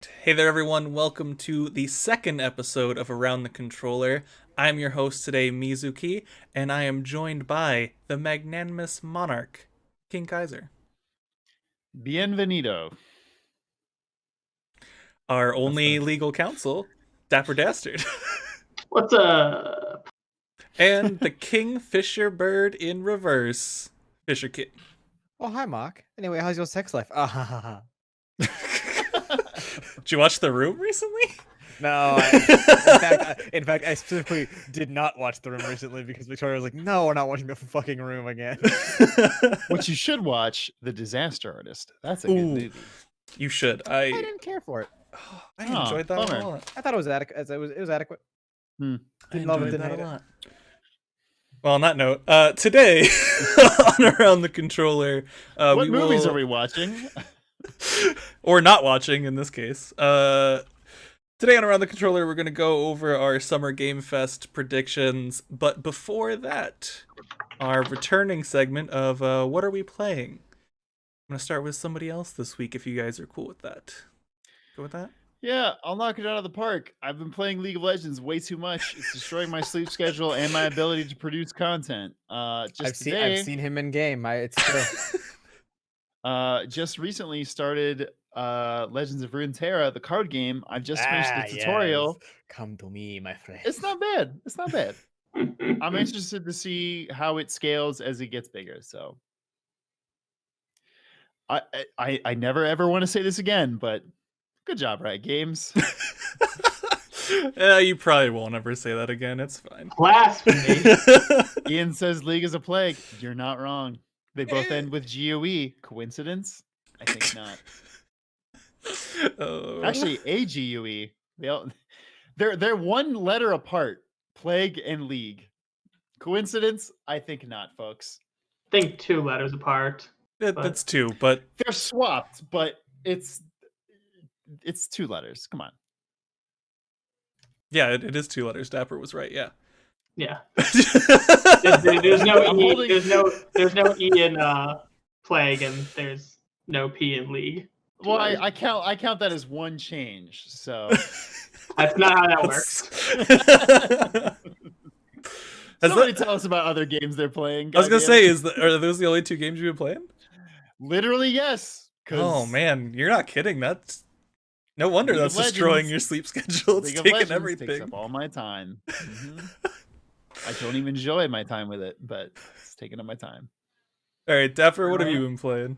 Hey there, everyone. Welcome to the second episode of Around the Controller. I'm your host today, Mizuki, and I am joined by the magnanimous monarch, King Kaiser. Bienvenido. Our only legal counsel, Dapper Dastard. What's up? And the Kingfisher bird in reverse, Fisher King. Oh, hi, Mark. Anyway, how's your sex life? Ah, ha, ha, ha. Did you watch The Room recently? No, in fact, I specifically did not watch The Room recently because Victoria was like, "No, we're not watching the fucking Room again." What you should watch, The Disaster Artist. That's a Ooh. good movie. You should. I didn't care for it. I enjoyed that bummer. a lot. I thought it was adequate. It was adequate. I Didn't love it, enjoyed didn't that hate a it. lot. Well, on that note, today on Around the Controller, What movies are we watching? or not watching in this case. Today on Around the Controller, we're going to go over our Summer Game Fest predictions. But before that, our returning segment of What Are We Playing? I'm going to start with somebody else this week if you guys are cool with that. Go with that? Yeah, I'll knock it out of the park. I've been playing League of Legends way too much. It's destroying my sleep schedule and my ability to produce content. I've Today, seen him in game. It's true. just recently started Legends of Runeterra, the card game. I've just finished the tutorial. Yes. Come to me, my friend. It's not bad. It's not bad. I'm interested to see how it scales as it gets bigger. So I never ever want to say this again, but good job, Riot Games. You probably won't ever say that again. It's fine. Blasphemy. Ian says League is a plague. You're not wrong. They both end with GUE. Coincidence? I think not. Actually, a GUE. They're one letter apart. Plague and League. Coincidence? I think not, folks. I think 2 letters apart. That's 2, but They're swapped, but it's 2 letters. Come on. yeah, it is 2 letters. Dapper was right. Yeah. Yeah. There's no I'm E. holding- There's no E in plague, and there's no P in league. Well, I count that as one change. So That's not how that works. somebody tell us about other games they're playing. I was gonna goddamn say, are those the only 2 games you've been playing? Literally, yes. Oh man, you're not kidding. That's no wonder League of that's destroying Legends- your sleep schedule. It's League of taking Legends everything. takes up all my time. I don't even enjoy my time with it, but it's taking up my time. All right, Dapper, what have you been playing?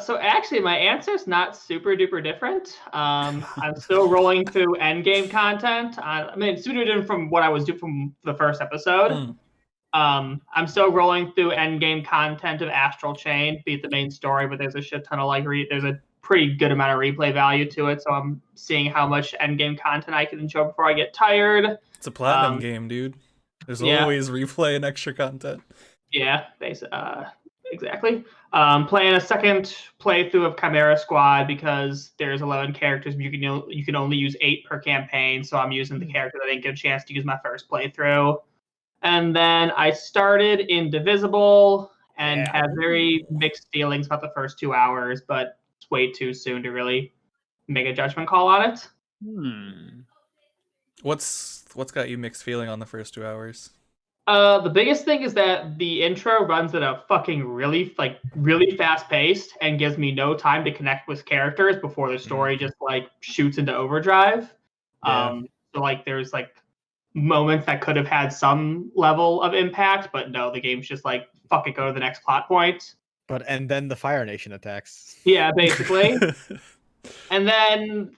So actually, my answer's not super duper different. I'm still rolling through endgame content. I mean, it's super different from what I was doing from the first episode. I'm still rolling through endgame content of Astral Chain, beat the main story, but there's a shit ton of there's a pretty good amount of replay value to it. So I'm seeing how much endgame content I can enjoy before I get tired. It's a platinum game, dude. There's always replay and extra content. Yeah, exactly. Playing a second playthrough of Chimera Squad because there's 11 characters. You can only use 8 per campaign, so I'm using the character that I didn't get a chance to use my first playthrough. And then I started Indivisible and had very mixed feelings about the first 2 hours, but it's way too soon to really make a judgment call on it. What's got you mixed feeling on the first 2 hours? The biggest thing is that the intro runs at a fucking really fast pace and gives me no time to connect with characters before the story just shoots into overdrive. Yeah. So there's moments that could have had some level of impact, but no, the game's just fuck it, go to the next plot point. And then the Fire Nation attacks. Yeah, basically. And then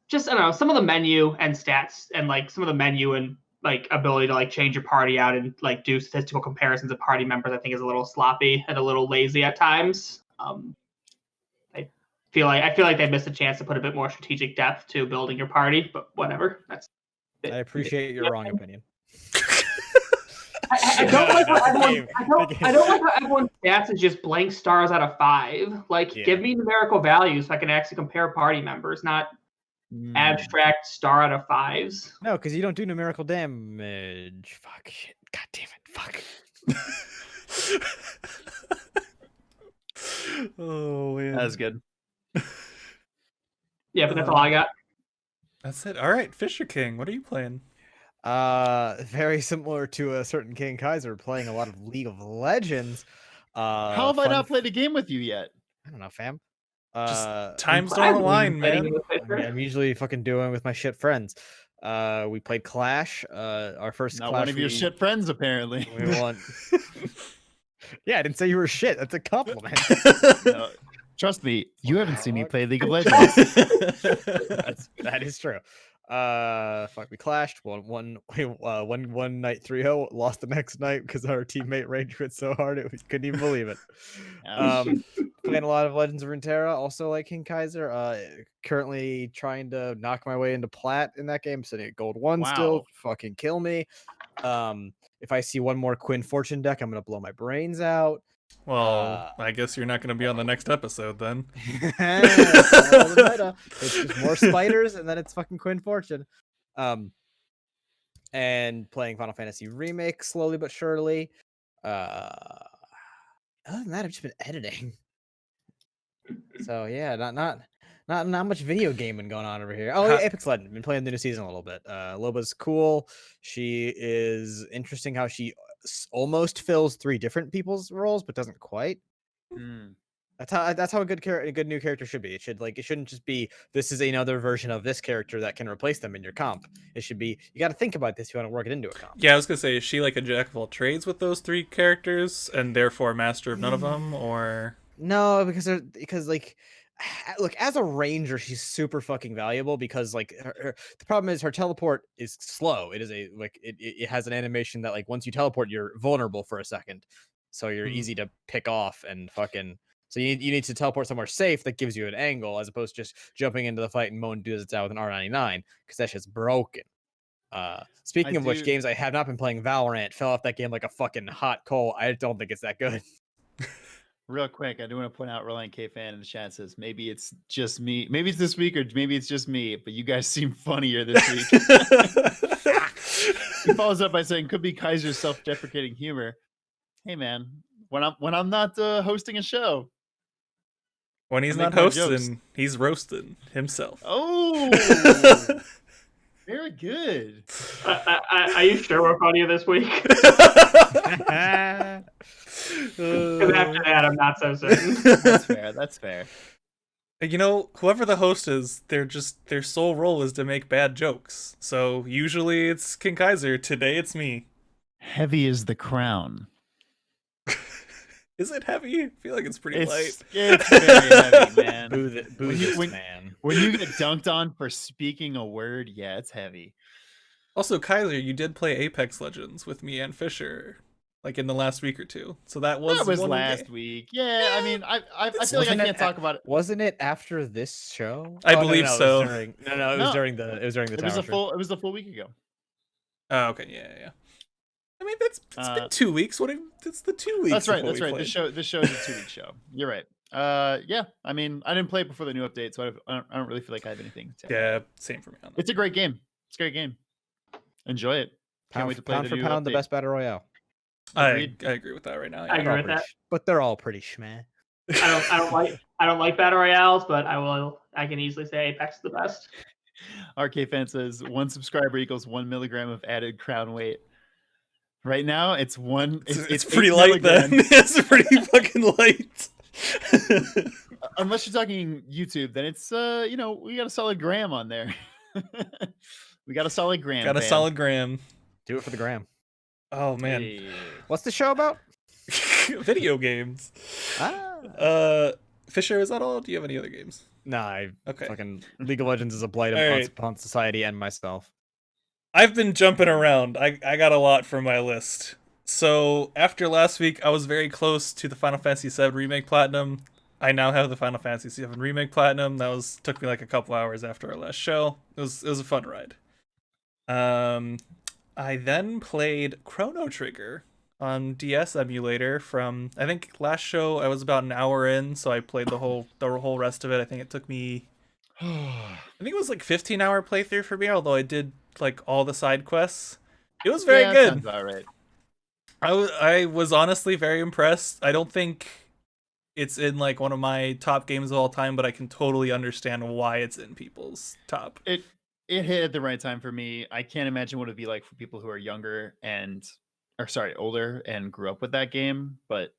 just I don't know, some of the menu and stats and some of the menu and ability to change your party out and do statistical comparisons of party members, I think is a little sloppy and a little lazy at times. I feel like they missed a chance to put a bit more strategic depth to building your party, but whatever. I appreciate your wrong opinion. I don't like how everyone's stats is just blank stars out of 5. Give me numerical values so I can actually compare party members, not abstract star out of 5s. No, because you don't do numerical damage. Fuck shit. God damn it. Fuck. Oh man, That's good. Yeah, but that's all I got. That's it. All right, Fisher King, what are you playing? Very similar to a certain King Kaiser, playing a lot of League of Legends. How have I not played a game with you yet? I don't know, fam. Just Uh, times I've don't been align, playing man. with I'm, Fisher. I'm usually fucking doing with my shit friends. We played Clash. Our first Not Clash. one of your shit friends, apparently. We won. Yeah, I didn't say you were shit. That's a compliment. No, trust me, you haven't seen me Dog. play League of Legends. That is true. Fuck, we clashed. One night 3-0, lost the next night because our teammate rage quit so hard we couldn't even believe it. Ouch. Playing a lot of Legends of Runeterra, also like King Kaiser. Currently trying to knock my way into plat in that game, sitting at gold 1 still. Wow. Fucking kill me. If I see one more Quinn Fortune deck, I'm gonna blow my brains out. Well, I guess you're not going to be on the next episode then. That's all the meta. It's just more spiders, and then it's fucking Quinn Fortune. And playing Final Fantasy Remake slowly but surely. Other than that, I've just been editing. So yeah, not much video gaming going on over here. Oh yeah, Apex Legends. Been playing the new season a little bit. Loba's cool. She is interesting how she almost fills 3 different people's roles, but doesn't quite. Mm. That's how a good new character should be. It shouldn't just be this is another version of this character that can replace them in your comp. It should be you got to think about this if you want to work it into a comp. Yeah, I was going to say, is she like a jack of all trades with those 3 characters and therefore master of none of them, or... No, because like look, as a ranger, she's super fucking valuable because like the problem is her teleport is slow. It is it has an animation that like once you teleport, you're vulnerable for a second, so you're easy to pick off and fucking. So you need to teleport somewhere safe that gives you an angle as opposed to just jumping into the fight and Moan does it out with an R99 because that shit's broken. Speaking of which, games I have not been playing, Valorant fell off that game like a fucking hot coal. I don't think it's that good. Real quick, I do want to point out Reliant K fan in the chat says maybe it's just me. Maybe it's this week or maybe it's just me, but you guys seem funnier this week. He follows up by saying could be Kaiser's self-deprecating humor. Hey man, when I'm not hosting a show. When he's not hosting, he's roasting himself. Oh, very good. Are you sure we're funnier this week? Because after that, I'm not so certain. That's fair. That's fair. You know, whoever the host is, their sole role is to make bad jokes. So usually it's King Kaiser. Today it's me. Heavy is the crown. Is it heavy? I feel like it's pretty light. It's very heavy, man. Man. When you get dunked on for speaking a word, yeah, it's heavy. Also, Kaiser, you did play Apex Legends with me and Fisher, like in the last week or two. So that was last week. Yeah, I mean, I feel like I can't talk about it. Wasn't it after this show? I believe so. It was during the It was a full week ago. Oh, okay, yeah. I mean, it's been 2 weeks. It's the 2 weeks. That's right. This show is a 2-week show. You're right. Yeah. I mean, I didn't play it before the new update, so I don't really feel like I have anything to add. Yeah, same for me on that. It's a great game. It's a great game. Enjoy it. Can't wait to play pound for pound, the best battle royale. I agree with that right now. Yeah. I agree with that. But they're all pretty schmeh. I don't like battle royales, but I can easily say Apex is the best. RK fan says 1 subscriber equals 1 milligram of added crown weight. Right now, it's one. It's pretty light then. It's pretty fucking light. Unless you're talking YouTube, then it's we got a solid gram on there. We got a solid gram. Got a solid gram. Do it for the gram. Oh man, Hey. What's the show about? Video games. Fisher, is that all? Do you have any other games? Nah, Okay. Fucking League of Legends is a blight upon society and myself. I've been jumping around. I got a lot from my list. So after last week, I was very close to the Final Fantasy VII Remake Platinum. I now have the Final Fantasy VII Remake Platinum. Took me like a couple hours after our last show. It was a fun ride. I then played Chrono Trigger on DS emulator from, I think last show I was about an hour in, so I played the whole rest of it. I think it took me, I think it was like 15-hour playthrough for me, although I did like all the side quests. It was very good. Sounds about right. I was honestly very impressed. I don't think it's in like one of my top games of all time, but I can totally understand why it's in people's top. It hit at the right time for me. I can't imagine what it'd be like for people who are younger older and grew up with that game. But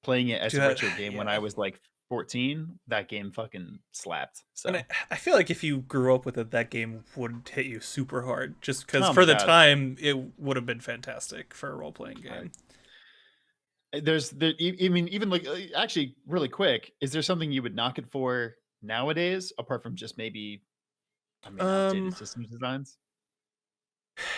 playing it as a retro game when I was like 14, that game fucking slapped. So And I feel like if you grew up with it, that game would hit you super hard, just because Oh for my the God. time it would have been fantastic for a role playing game. Even like actually really quick, is there something you would knock it for nowadays apart from just maybe updated system designs?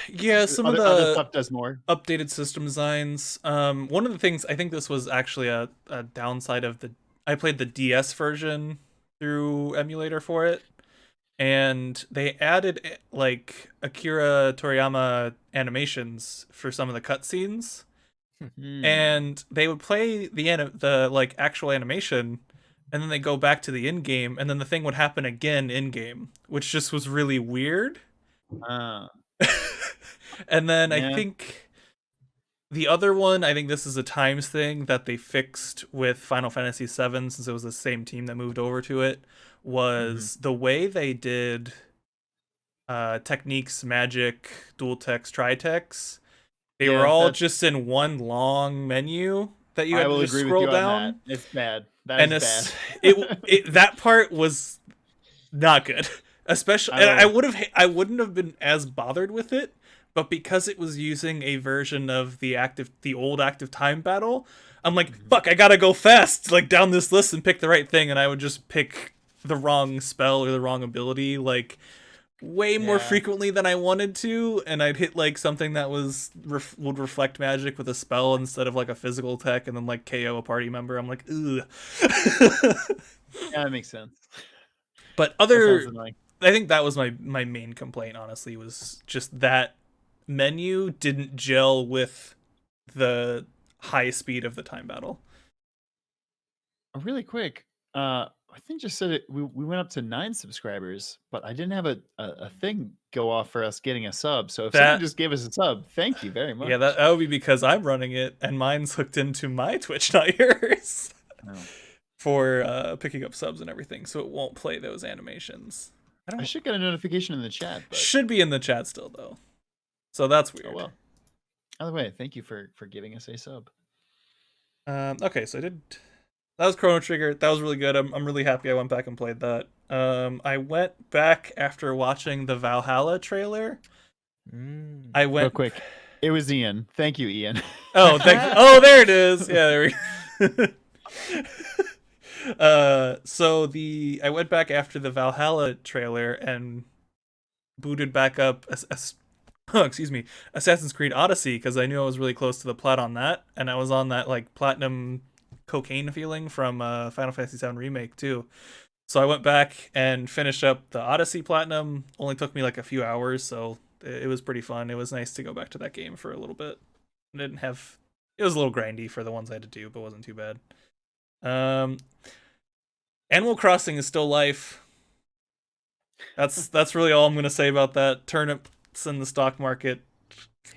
Yeah, some other, of other the stuff does more. updated system designs. One of the things, I think this was actually a downside of I played the DS version through emulator for it, and they added like Akira Toriyama animations for some of the cutscenes. And they would play the like actual animation, and then they go back to the in game, and then the thing would happen again in game, which just was really weird. And then I think the other one, I think this is a times thing that they fixed with Final Fantasy VII, since it was the same team that moved over to it, was the way they did techniques, magic, dual text, tri-text. They were all just in one long menu that you had to just scroll down. It's bad. That is bad. That part was not good. Especially, and I wouldn't have been as bothered with it, but because it was using a version of the old active time battle, I'm like, fuck, I gotta go fast, like down this list and pick the right thing, and I would just pick the wrong spell or the wrong ability, like way more frequently than I wanted to, and I'd hit like something that would reflect magic with a spell instead of like a physical tech, and then like KO a party member. I'm like, ugh. Yeah, that makes sense. But I think that was my main complaint, honestly, was just that menu didn't gel with the high speed of the time battle. Really quick, I think just said it. We went up to 9 subscribers, but I didn't have a thing go off for us getting a sub. So if someone just gave us a sub, thank you very much. Yeah, that would be because I'm running it and mine's hooked into my Twitch, not yours, for picking up subs and everything. So it won't play those animations. I should get a notification in the chat. But... Should be in the chat still though. So that's weird. Oh well. Either way, thank you for giving us a sub. Okay, so that was Chrono Trigger. That was really good. I'm really happy I went back and played that. I went back after watching the Valhalla trailer. I went real quick. It was Ian. Thank you, Ian. Oh, oh, there it is. Yeah, there we so I went back after the Valhalla trailer and booted back up Assassin's Creed Odyssey, because I knew I was really close to the plot on that, and I was on that like platinum cocaine feeling from Final Fantasy VII Remake too. So I went back and finished up the Odyssey platinum. Only took me like a few hours, so it was pretty fun. It was nice to go back to that game for a little bit. It was a little grindy for the ones I had to do, but wasn't too bad. Animal Crossing is still life. That's really all I'm gonna say about that. Turnips in the stock market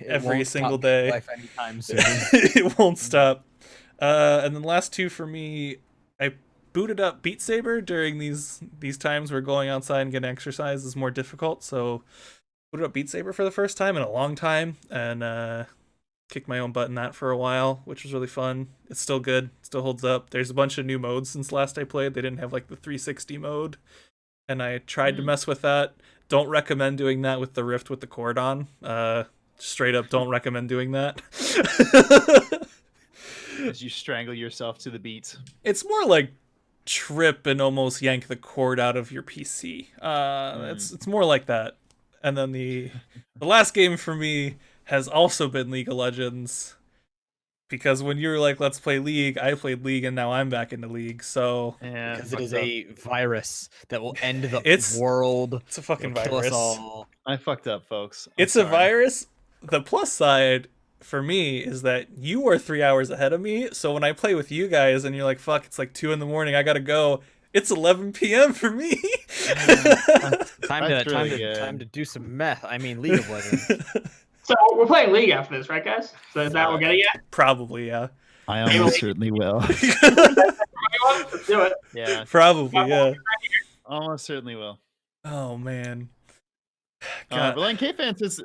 every single day. Life anytime soon. It won't stop. And then last two for me, I booted up Beat Saber during these times where going outside and getting exercise is more difficult. So booted up Beat Saber for the first time in a long time, and kicked my own butt in that for a while, which was really fun. It's still good, still holds up. There's a bunch of new modes since last I played. They didn't have like the 360 mode, and I tried to mess with that. Don't recommend doing that with the Rift with the cord on. Straight up, don't recommend doing that. As you strangle yourself to the beat. It's more like trip and almost yank the cord out of your PC. It's more like that. And then the last game for me has also been League of Legends, because when you were like, let's play League, I played League, and now I'm back into League. So because it is a virus that will end the world. It's a fucking virus. I fucked up, folks. It's a virus. The plus side for me is that you are 3 hours ahead of me. So when I play with you guys and you're like, fuck, it's like 2 a.m, I gotta go, it's 11 p.m. for me. Time to do some meth. I mean, League of Legends. So we're playing League after this, right, guys? So is that what we're getting at? Probably, yeah. I almost certainly will. Let's do it. Yeah, Probably, yeah. almost certainly will. Oh man. Reliant K-Fan says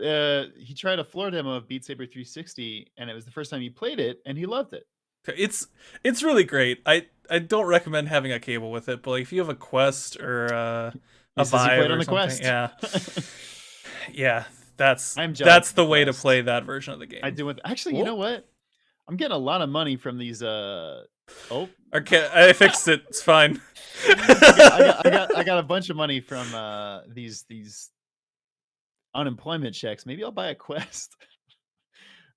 he tried a floor demo of Beat Saber 360, and it was the first time he played it, and he loved it. It's really great. I don't recommend having a cable with it, but like if you have a Quest or a Vive or something, Quest. yeah, yeah, that's jealous the of way to Quest. play that version of the game. I do. Actually, you know what? I'm getting a lot of money from these. I fixed it. It's fine. I got a bunch of money from these unemployment checks. Maybe I'll buy a Quest.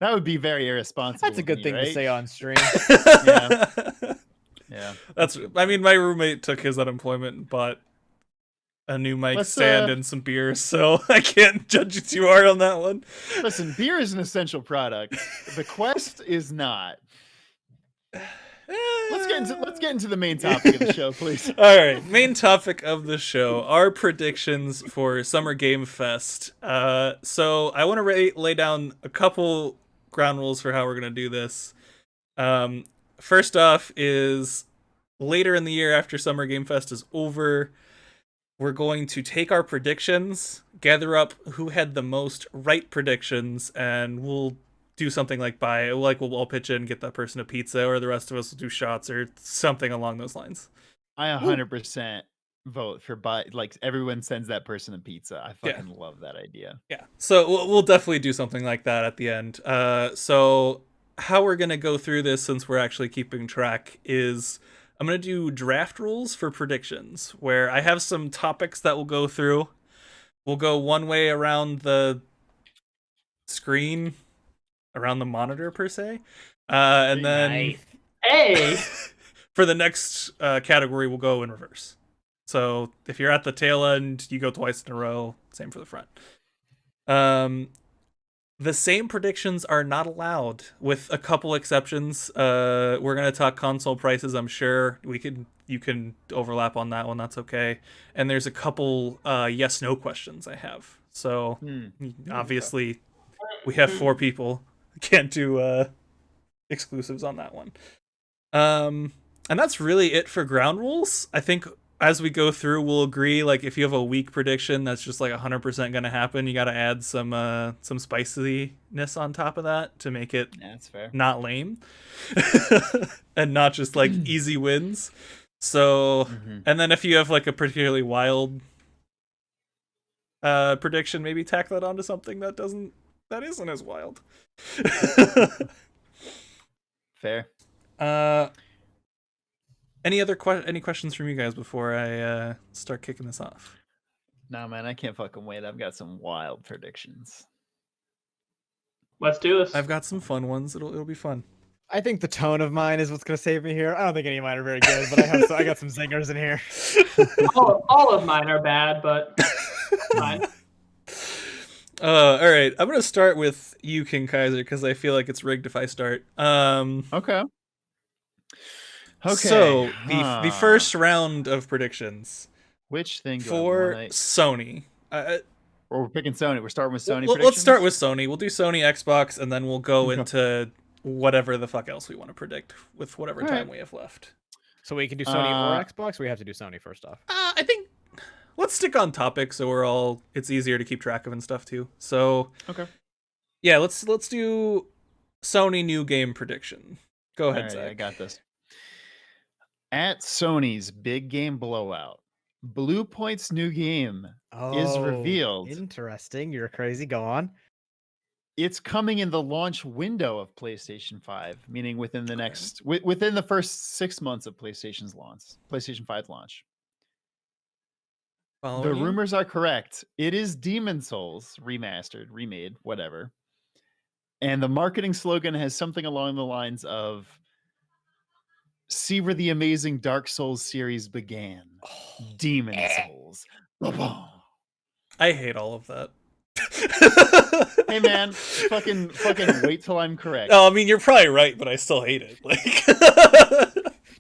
That would be very irresponsible. That's a good thing to say on stream. Yeah. I mean, my roommate took his unemployment and bought a new mic stand and some beers, so I can't judge you too hard on that one. Listen, beer is an essential product. The Quest is not. Let's get into the main topic of the show, please. All right, main topic of the show: our predictions for Summer Game Fest. So I want to lay down a couple ground rules for how we're gonna do this. First off is later in the year after Summer Game Fest is over, we're going to take our predictions, gather up who had the most right predictions, and we'll do something like we'll all pitch in, get that person a pizza, or the rest of us will do shots or something along those lines. I 100% vote for like everyone sends that person a pizza. I fucking love that idea. Yeah. So we'll definitely do something like that at the end. So how we're going to go through this, since we're actually keeping track, is I'm going to do draft rules for predictions, where I have some topics that we'll go through. We'll go one way around the screen, around the monitor per se. And then for the next category, we'll go in reverse. So if you're at the tail end, you go twice in a row. Same for the front. The same predictions are not allowed, with a couple exceptions. We're gonna talk console prices. I'm sure you can overlap on that one. That's okay. And there's a couple yes/no questions I have. So obviously, we have 4 people. Can't do exclusives on that one. And that's really it for ground rules. I think as we go through, we'll agree, like, if you have a weak prediction that's just like 100% gonna happen, you gotta add some spiciness on top of that to make it that's fair. Not lame. And not just like easy wins. So and then if you have like a particularly wild prediction, maybe tack that onto something that isn't as wild. Fair. Any questions from you guys before I start kicking this off? No, man, I can't fucking wait. I've got some wild predictions. Let's do this. I've got some fun ones. It'll be fun. I think the tone of mine is what's gonna save me here. I don't think any of mine are very good, but I got some zingers in here. all of mine are bad, but fine. All right, I'm gonna start with you, King Kaiser, because I feel like it's rigged if I start. Okay. So the first round of predictions. Which thing for Sony? We're picking Sony. We're starting with Sony. Let's start with Sony. We'll do Sony, Xbox, and then we'll go into whatever the fuck else we want to predict with whatever time we have left. So we can do Sony or Xbox. Or we have to do Sony first off. I think let's stick on topic so it's easier to keep track of and stuff too. So yeah, let's do Sony new game prediction. Go ahead, Zach. I got this. At Sony's big game blowout, Blue Point's new game is revealed. Interesting. You're crazy. Go on. It's coming in the launch window of PlayStation 5, meaning within the within the first 6 months of PlayStation 5's launch. The rumors are correct. It is Demon's Souls remastered, remade, whatever. And the marketing slogan has something along the lines of "See where the amazing Dark Souls series began. Demon's Souls." I hate all of that. Hey man, fucking wait till I'm correct. No, I mean, you're probably right, but I still hate it. Like, just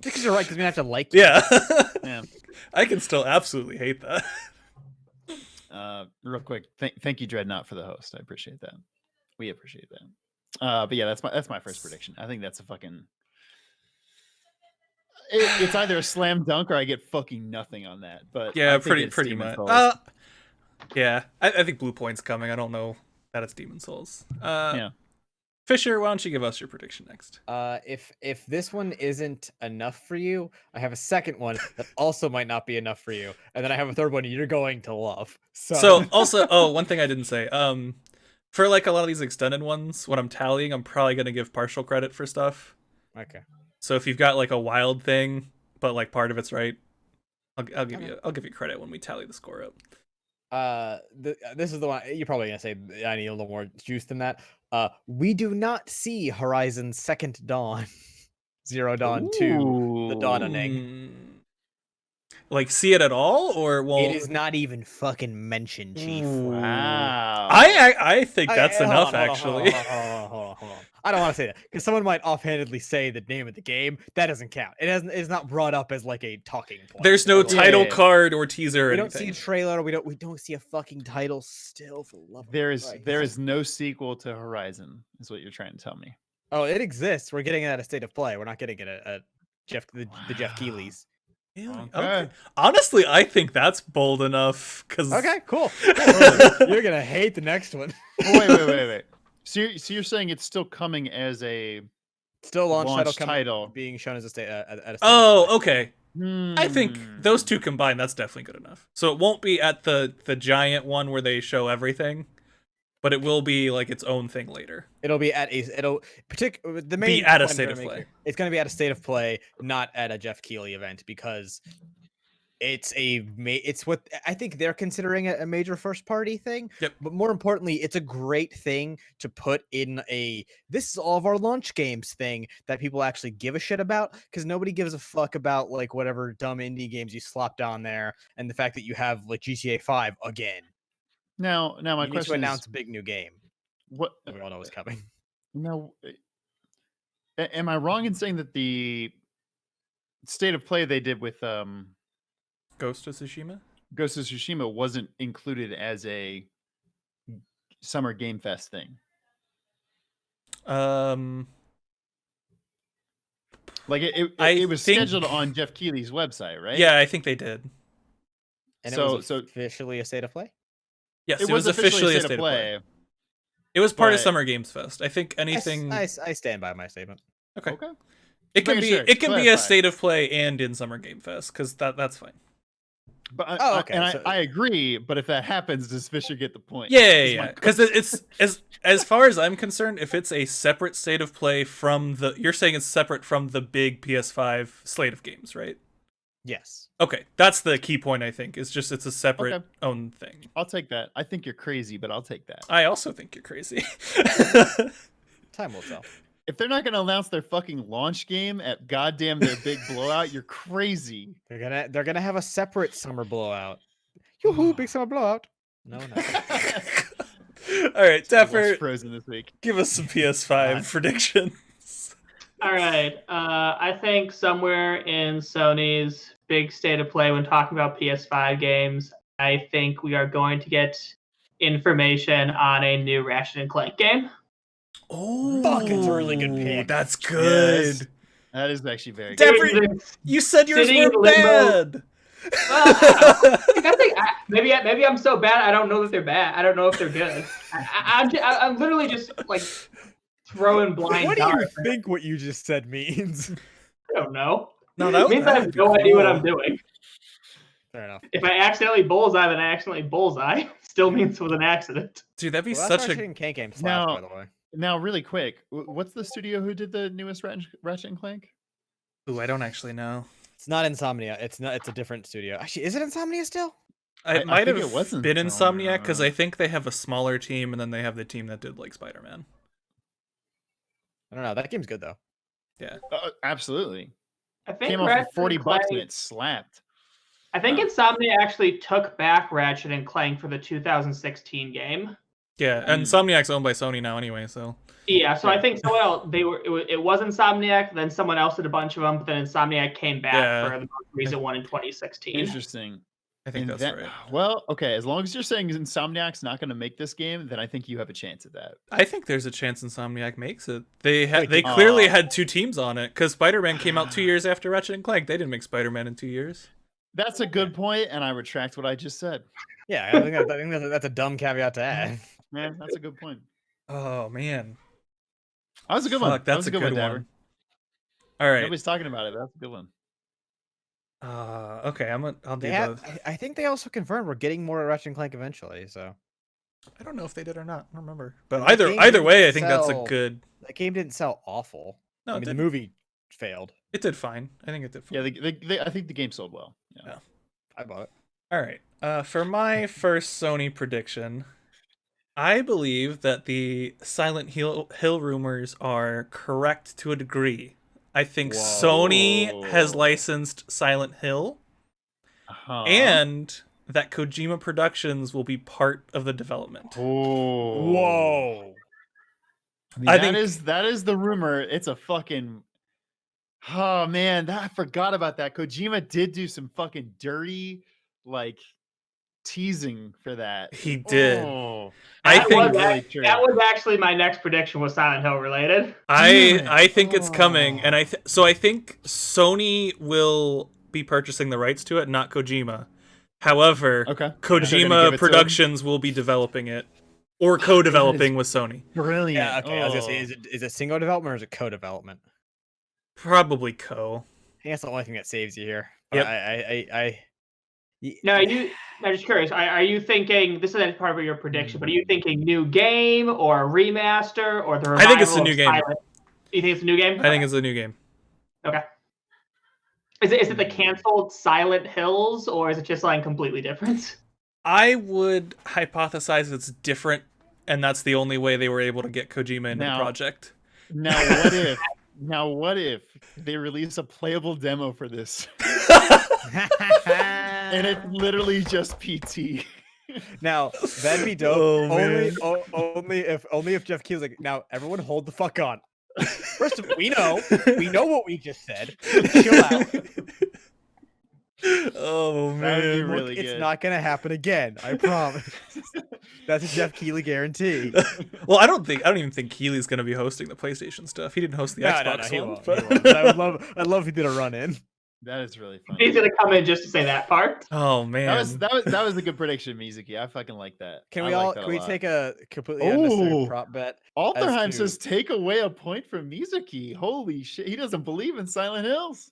because you're right, because we have to like you. Yeah. I can still absolutely hate that. Real quick, thank you, Dreadnought, for the host. I appreciate that. We appreciate that. But yeah, that's my first prediction. I think that's a fucking It's either a slam dunk or I get fucking nothing on that. But Yeah, I think pretty it's pretty Demon's much. Souls. Yeah, I think Blue Point's coming. I don't know that it's Demon Souls. Yeah. Fisher, why don't you give us your prediction next? If this one isn't enough for you, I have a second one that also might not be enough for you, and then I have a third one you're going to love. So also, one thing I didn't say. For like a lot of these extended ones, when I'm tallying, I'm probably gonna give partial credit for stuff. okay. So if you've got like a wild thing, but like part of it's right, I'll give you credit when we tally the score up. This is the one you're probably gonna say. I need a little more juice than that. We do not see Horizon Second Dawn, Zero Dawn 2, the Dawning. Mm. Like see it at all, or won't? It is not even fucking mentioned, Chief. Wow. I think that's Hold enough, on, hold on, actually. Hold on. I don't want to say that because someone might offhandedly say the name of the game. That doesn't count. It's not brought up as like a talking point. There's no So, title card or teaser or we don't anything. see a trailer. We don't see a fucking title still. For the love of There Christ. is no sequel to Horizon, is what you're trying to tell me. Oh, it exists. We're getting it at a state of play. We're not getting it at Jeff the Jeff Wow. Keighley's. Really? Okay. Honestly, I think that's bold enough. Cause Okay, cool. You're gonna hate the next one. Oh, wait. So you're saying it's still coming as a Still launch launch title, title. being shown as a state at a state of Oh, play. okay. I think those two combined, that's definitely good enough. So it won't be at the giant one where they show everything, but it will be like its own thing later. It'll be at the main Be at a point I'm state trying of to make play. here, it's going to be at a state of play, not at a Jeff Keighley event, because it's what I think they're considering a major first party thing. Yep. But more importantly, it's a great thing to put in this is all of our launch games thing that people actually give a shit about, because nobody gives a fuck about like whatever dumb indie games you slop down there, and the fact that you have like GTA 5 again. Now my You need to question announce is a big new game what that we all know is coming. no am I wrong in saying that the state of play they did with Ghost of Tsushima? Ghost of Tsushima wasn't included as a Summer Game Fest thing? Like it was scheduled on Jeff Keighley's website, right? Yeah, I think they did. And So- it was so- officially a state of play. Yes, It was officially a state of play. It was part of but- Summer Games Fest. I think anything. I stand by my statement. Okay. Okay. It can Making be sure, it can be a clarify. state of play and in Summer Game Fest because that's fine. But okay, so- I agree. But if that happens, does Fisher get the point? Yeah, Is my because it's as far as I'm concerned, if it's a separate state of play from you're saying it's separate from the big PS5 slate of games, right? Yes. Okay, that's the key point. I think it's just it's a separate Okay. own thing. I'll take that. I think you're crazy, but I'll take that. I also think you're crazy. Time will tell. If they're not going to announce their fucking launch game at goddamn their big blowout, you're crazy. They're gonna have a separate summer blowout. Yoo-hoo, big summer blowout. No. All right, What's Dapper, frozen this week? give us some PS5 God. predictions. All right. I think somewhere in Sony's big state of play when talking about PS5 games, I think we are going to get information on a new Ratchet and Clank game. Oh, Fuck, it's a really good pick. That's good. Yes. That is actually very Dapper, good. you said yours Sitting were in limbo. bad. I think maybe I'm so bad I don't know that they're bad. I don't know if they're good. I'm literally just like throwing blind What do you darts. think what you just said means? I don't know. No, that It means I have no idea what I'm doing. Fair enough. If I accidentally bullseye, then I accidentally bullseye. Still means it was an accident. Dude, that'd be Well, that's such Ratchet a and Clank game slaps, Now- by the way. Now, really quick, what's the studio who did the newest Ratchet and Clank? Ooh, I don't actually know. It's not Insomnia. It's a different studio. Actually, is it Insomnia still? I It might think have it wasn't been Insomnia. Insomniac because I think they have a smaller team and then they have the team that did like Spider-Man. I don't know. That game's good though. Absolutely. I think Came off Ratchet for $40 and Clank- and it slapped. I think Insomnia actually took back Ratchet and Clank for the 2016 game. Yeah, and Insomniac's owned by Sony now anyway, so Yeah, so I think someone else it was Insomniac, then someone else did a bunch of them, but then Insomniac came back Yeah. for the most recent one in 2016. Interesting. I think that's right. Well, okay. As long as you're saying Insomniac's not going to make this game, then I think you have a chance at that. I think there's a chance Insomniac makes it. They Wait, clearly had 2 teams on it because Spider-Man came out 2 years after Ratchet and Clank. They didn't make Spider-Man in 2 years. That's a good point, and I retract what I just said. Yeah, I think that's a dumb caveat to add. Man, that's a good point. Oh man, That was a good one. Fuck, That that's was a good Dabber. one. All right. Nobody's talking about it. But that's a good one. Okay, I'll do They both. I think they also confirmed we're getting more Ratchet and Clank eventually. So I don't know if they did or not. I don't remember. But The game either way, I didn't think that's a sell- good. that game didn't sell awful. No, I it mean, the didn't. movie failed. It did fine. I think it did fine. Yeah, I think the game sold well. Yeah. I bought it. All right. For my first Sony prediction, I believe that the Silent Hill rumors are correct to a degree. I think Sony has licensed Silent Hill, and that Kojima Productions will be part of the development. Whoa! I think think- that is the rumor. It's a fucking. Oh man, I forgot about that. Kojima did do some fucking dirty, like, teasing for that. He did. Oh. I That think was, that was actually my next prediction was Silent Hill related. I think it's coming, and I think Sony will be purchasing the rights to it, not Kojima. However, Okay. They're gonna give Kojima it to him? Productions will be developing it or co-developing with Sony. Brilliant. Yeah, okay. I was gonna say, Oh. is it single development or is it co-development? Probably co. I think that's the only thing that saves you here. Yep. No, I'm just curious. Are you thinking this is part of your prediction? But are you thinking new game or remaster or the revival I think it's a new of game. Silent? You think it's a new game? I think it's a new game. Okay. Is it the canceled Silent Hills or is it just something completely different? I would hypothesize it's different, and that's the only way they were able to get Kojima into the project. Now what if they release a playable demo for this and it's literally just PT? Now that'd be dope. Oh, only if Jeff Keighley's like, now everyone hold the fuck on. First of all, we know what we just said. Chill out. Oh That would be man. really It's good. not gonna happen again. I promise. That's a Jeff Keighley guarantee. Well, I don't even think Keely's gonna be hosting the PlayStation stuff. He didn't host the Xbox he one. won't, but- he won't. I'd love if he did a run in. That is really fun. He's gonna come in just to say that part. Oh man. That was a good prediction, Mizuki. I fucking like that. Can I we like all that a can we lot. take a completely unnecessary Ooh. prop bet? Alterheim as to- says take away a point from Mizuki. Holy shit. He doesn't believe in Silent Hills.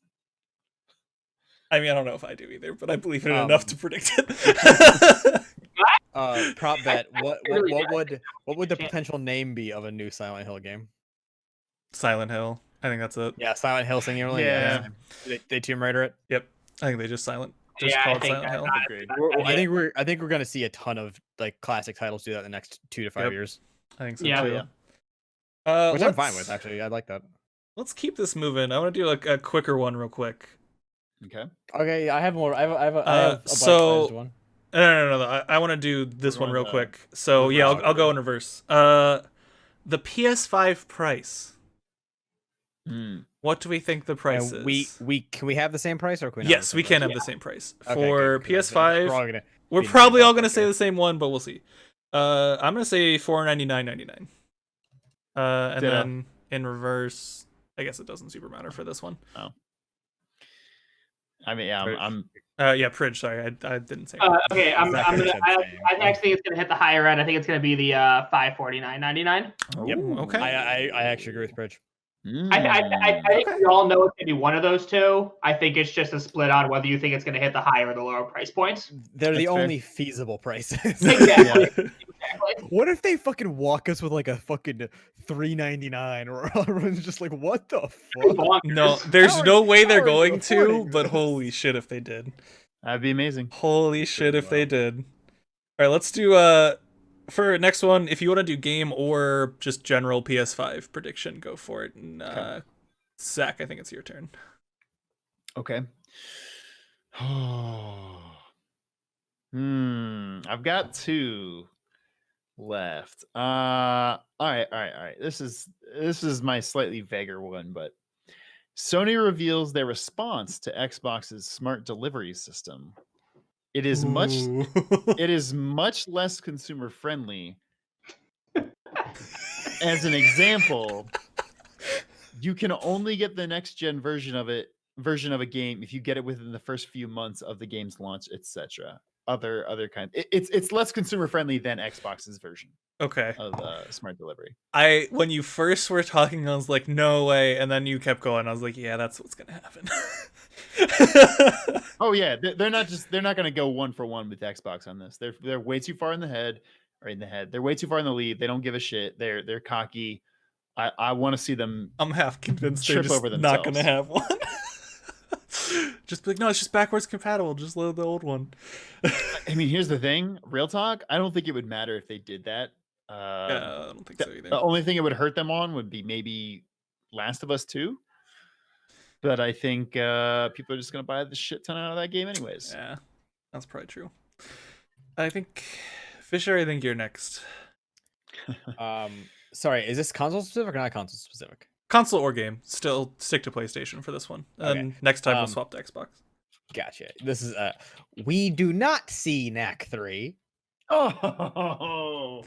I mean, I don't know if I do either, but I believe in it Um, enough to predict it. Prop bet. What Really would the potential name be of a new Silent Hill game? Silent Hill. I think that's it. Yeah, Silent Hill Singularly. Yeah. They Tomb Raider it. Yep. I think they just called I think Silent Hill. Agreed. I think we're gonna see a ton of like classic titles do that in the next 2 to 5 Yep. years, I think so Yeah. too. Yeah. which I'm fine with actually. I like that. Let's keep this moving. I want to do a quicker one real quick. Okay. Okay, I have more. I have a so- bite-sized one. No. I want to do this We're one real going, quick. So yeah, reverse I'll go in reverse. The PS5 price. Hmm. What do we think the price And is? we can we have the same price or can we not have Yes, the we same can price? have the same price Okay, for good, 'cause PS5. we're all gonna We're be in the probably same all gonna ballpark say here. the same one, but we'll see. I'm gonna say $499.99. And Ditto. then in reverse, I guess it doesn't super matter for this one. I mean, yeah, I'm Yeah, Pridge. Sorry, I didn't say. Okay, I'm Exactly gonna. what I'm saying. I actually think it's gonna hit the higher end. I think it's gonna be the $549.99. Yep. Ooh. Okay. I actually agree with Bridge. I think we all know it's gonna be one of those two. I think it's just a split on whether you think it's gonna hit the higher or the lower price points. They're the That's fair. only feasible prices. Exactly. Exactly. What if they fucking walk us with like a fucking $399 or everyone's just like, what the fuck? Bonkers. No, there's How are- no way they're how are you going to, affording but this? holy shit if they did. That'd be amazing. Holy shit if they wild. did. All right, let's do for next one. If you want to do game or just general PS5 prediction, go for it. And Okay. Zach, I think it's your turn. Okay. I've got 2 left. All right. This is my slightly vaguer one, but Sony reveals their response to Xbox's smart delivery system. It is much Ooh. it is much less consumer friendly. As an example, you can only get the next gen version of a game if you get it within the first few months of the game's launch, etc. Other kind. It's less consumer friendly than Xbox's version Okay. of smart delivery. When you first were talking, I was like, no way, and then you kept going. I was like, yeah, that's what's gonna happen. Oh yeah, they're not gonna go 1-for-1 with Xbox on this. They're way too far in the head. They're way too far in the lead. They don't give a shit. They're cocky. I want to see them. I'm half convinced they're Trip just over not gonna themselves. have one. Just be like, no, it's just backwards compatible. Just load the old one. I mean, here's the thing. Real talk. I don't think it would matter if they did that. Yeah, I don't think so either. The only thing it would hurt them on would be maybe Last of Us 2. But I think people are just gonna buy the shit ton out of that game anyways. Yeah, that's probably true. I think Fisher, I think you're next. Sorry, is this console specific or not console specific? Console or game. Still stick to PlayStation for this one. And next time we'll swap to Xbox. Gotcha. This is we do not see Knack 3. Oh,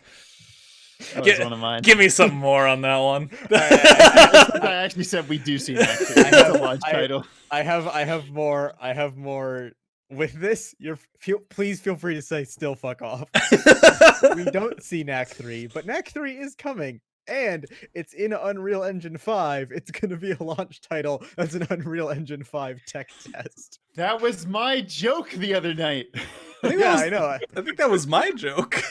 that was one of mine. Give me something more on that one. I actually said we do see that. That's a launch title. I have more. With this, please feel free to say still fuck off. We don't see Knack 3, but Knack 3 is coming. And it's in Unreal Engine 5. It's going to be a launch title as an Unreal Engine 5 tech test. That was my joke the other night. I know. I think that was my joke.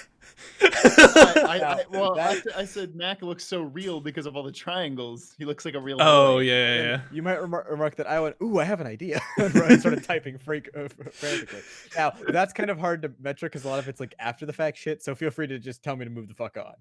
I said Mac looks so real because of all the triangles. He looks like a real Oh, boy. yeah. You might remark that I went, ooh, I have an idea. I started typing frantically. Now, that's kind of hard to metric because a lot of it's like after the fact shit, so feel free to just tell me to move the fuck on.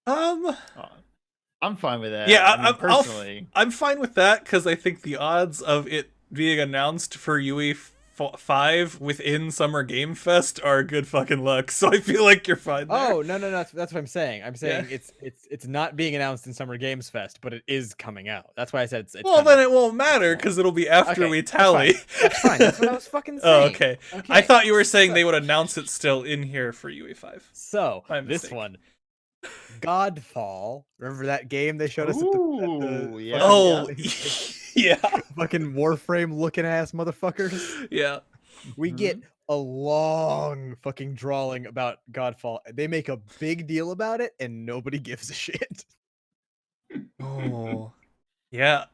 I'm fine with that. Yeah, I mean, personally, I'm fine with that because I think the odds of it being announced for UE 5 within Summer Game Fest are good fucking luck. So I feel like you're fine there. Oh no, that's what I'm saying. I'm saying it's not being announced in Summer Games Fest, but it is coming out. That's why I said it's well, then it won't matter because it'll be after we tally. That's fine. That's what I was fucking saying. Oh, okay. I thought you were saying they would announce it still in here for UE 5. So this one. Godfall. Remember that game they showed us? Yeah. Oh, yeah. Fucking Warframe looking ass motherfuckers. Yeah. We get a long fucking drawing about Godfall. They make a big deal about it, and nobody gives a shit. Oh. Yeah.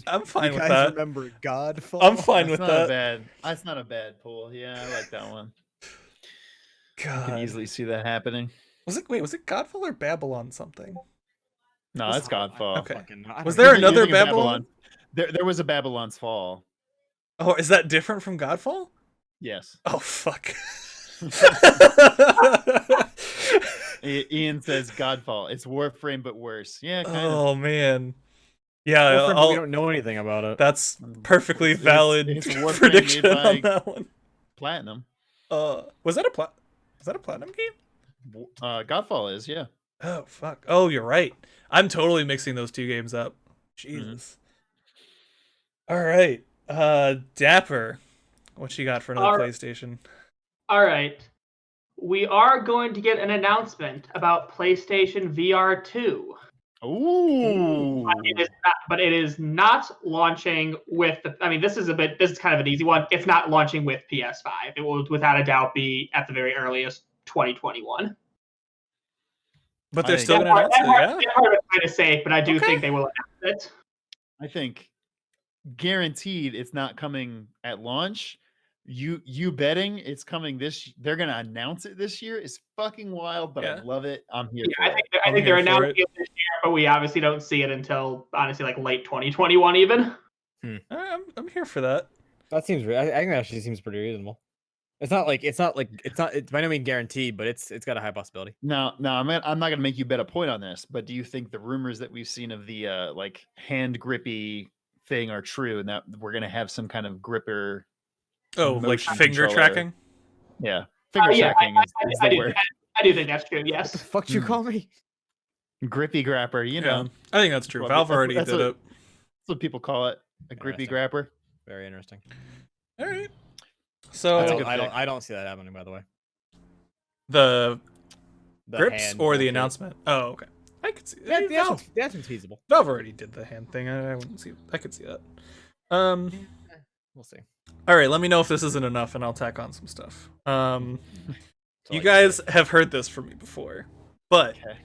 I'm fine with guys that. Remember Godfall? I'm fine with that. That's not a bad pull. Yeah, I like that one. God. I can easily see that happening. Was it Godfall or Babylon something? No, that's Godfall. Okay. Was there another Babylon? There was a Babylon's Fall. Oh, is that different from Godfall? Yes. Oh, fuck. Ian says Godfall. It's Warframe, but worse. Yeah, kind of. Oh, man. Yeah, we don't know anything about it. That's perfectly valid prediction on that one. Platinum. Was that a Platinum game? Godfall is, yeah. Oh, fuck. Oh, you're right. I'm totally mixing those two games up. Jesus. All right. Dapper. What you got for another PlayStation? All right. We are going to get an announcement about PlayStation VR 2. Ooh. But it is not launching with the. I mean, this is kind of an easy one. It's not launching with PS5. It will, without a doubt, be at the very earliest 2021. But they're still going to announce it, yeah? It's hard to kind of say, but I do think they will announce it. I think guaranteed it's not coming at launch. You betting it's coming they're gonna announce it this year is fucking wild, but I love it. I'm here for it. I think they're announcing it this year, but we obviously don't see it until honestly like late 2021 even. I'm here for that. That seems I think that actually seems pretty reasonable. It's by no means guaranteed, but it's got a high possibility. No, I'm not gonna make you bet a point on this, but do you think the rumors that we've seen of the like hand grippy thing are true, and that we're gonna have some kind of gripper? Oh, like finger tracking? Yeah. Finger tracking is the word. I do think that's true, yes. What the fuck you call me? Grippy grapper, you know. I think that's true. Valve already did it. That's what people call it. A grippy grapper. Very interesting. All right. So That's a good pick. I don't see that happening, by the way. the The grips hand or the bullshit. announcement? Oh, okay. I could see Yeah, that. the action's feasible. Valve already did the hand thing. I wouldn't see. I could see that. We'll see. All right. Let me know if this isn't enough, and I'll tack on some stuff. So, You like, guys have heard this from me before, but Okay.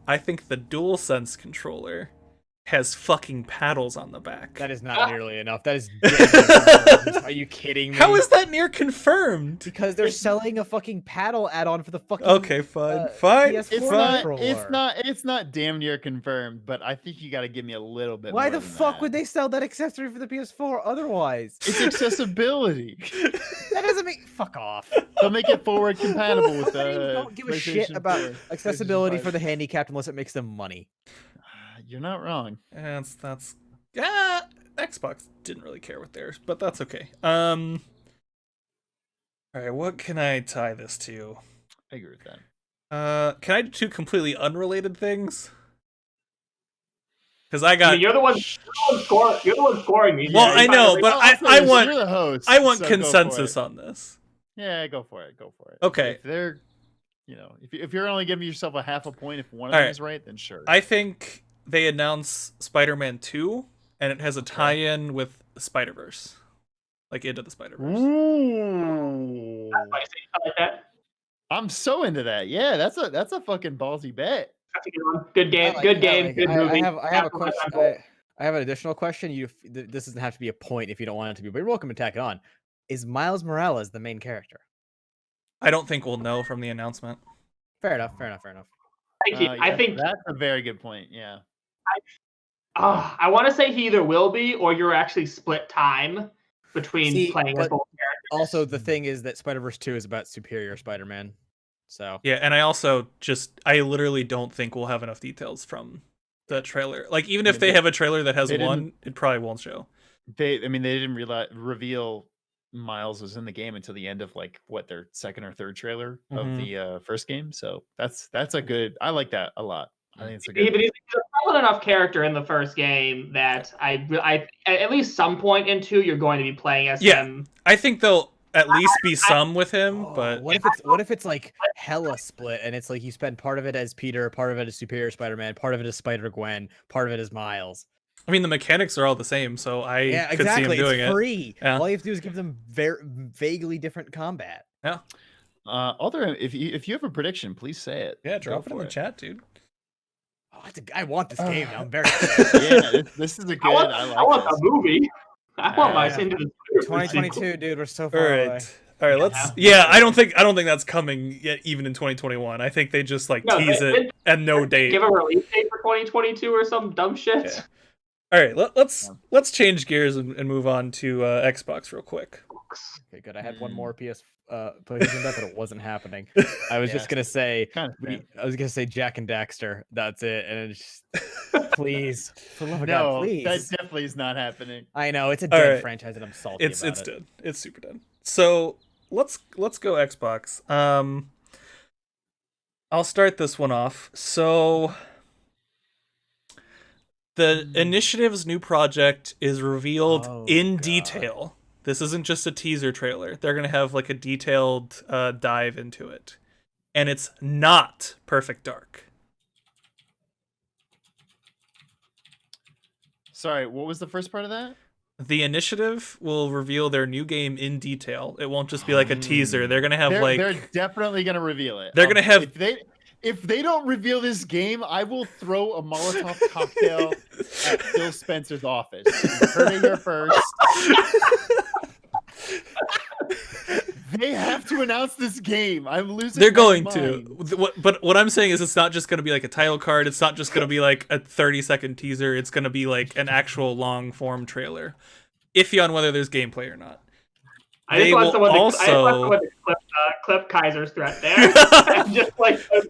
I think the DualSense controller has fucking paddles on the back. that is not nearly enough. That is. Dead. Are you kidding me? How is that near confirmed? Because they're selling a fucking paddle add-on for the fucking. Okay, fine, fine. PS4 It's controller. not it's not damn near confirmed, but I think you got to give me a little bit. Why more the than fuck that. would they sell that accessory for the PS4 otherwise? It's accessibility. That doesn't make. Fuck off. They'll make it forward compatible with I the. don't give a shit PlayStation about 4, accessibility PlayStation for the 5. handicapped unless it makes them money. You're not wrong. That's yeah. Xbox didn't really care with theirs, but that's okay. All right, what can I tie this to? I agree with that. Can I do two completely unrelated things? Because I got. I mean, you're the one scoring these. Well, I know, but I want You're the host. I want so go for consensus it. on this. Yeah, go for it. Go for it. Okay. If they're, if you're only giving yourself a half a point if one of All them right. is right, then sure. I think they announce Spider-Man 2, and it has a tie-in with Spider-Verse, like Into the Spider-Verse. Ooh. I like that. I'm so into that. Yeah, that's a fucking ballsy bet. That's a good one. Good game. I like Good it, game. I like Good it. movie. I have a question. I have an additional question. This doesn't have to be a point if you don't want it to be, but you're welcome to tack it on. Is Miles Morales the main character? I don't think we'll know from the announcement. Fair enough. I think that's a very good point. Yeah. I want to say he either will be or you're actually split time between playing as but both characters. Also, the thing is that Spider-Verse 2 is about Superior Spider-Man. So Yeah, and I literally don't think we'll have enough details from the trailer. Like, even if they have a trailer that has they one, it probably won't show. They didn't reveal Miles was in the game until the end of their second or third trailer of the first game. So that's a good. I like that a lot. I think it's a good. But he's a solid enough character in the first game that I at least some point in 2 you're going to be playing as him. I think there'll at least be some with him, but what if it's like hella split and it's like you spend part of it as Peter, part of it as Superior Spider-Man, part of it as Spider-Gwen, part of it as Miles. I mean the mechanics are all the same, so I could see him doing it's free. Yeah. All you have to do is give them vaguely different combat. Yeah. Alder, if you have a prediction, please say it. Yeah, drop Go it in the for chat, dude. Oh, I want this game now. I'm very excited. Yeah, this is a good. I want this. the movie. I want my Yeah. into the 2022, dude. We're so All far away. right. All right, let's. Yeah, I don't think that's coming yet, even in 2021. I think they just tease it and no date. Give a release date for 2022 or some dumb shit. Yeah. All right, let's change gears and move on to Xbox real quick. Okay, good. I had one more PlayStation bet, but it wasn't happening. I was just gonna say, I was gonna say Jack and Daxter. That's it, and it's just, please, for the love of God, please. That definitely is not happening. I know it's a dead right. franchise, and I'm salty. It's about it. dead. It's super dead. So let's go Xbox. I'll start this one off. So the Initiative's new project is revealed in detail. This isn't just a teaser trailer. They're gonna have a detailed dive into it, and it's not Perfect Dark. Sorry, what was the first part of that? The Initiative will reveal their new game in detail. It won't just be a teaser. They're gonna have they're definitely gonna reveal it. They're gonna have. If they don't reveal this game, I will throw a Molotov cocktail at Phil Spencer's office. You heard it here first. They have to announce this game. I'm losing. They're going my to. mind. But what I'm saying is, it's not just going to be a title card. It's not just going to be a 30-second teaser. It's going to be an actual long form trailer, iffy on whether there's gameplay or not. I just want someone to clip Kaiser's threat there. Just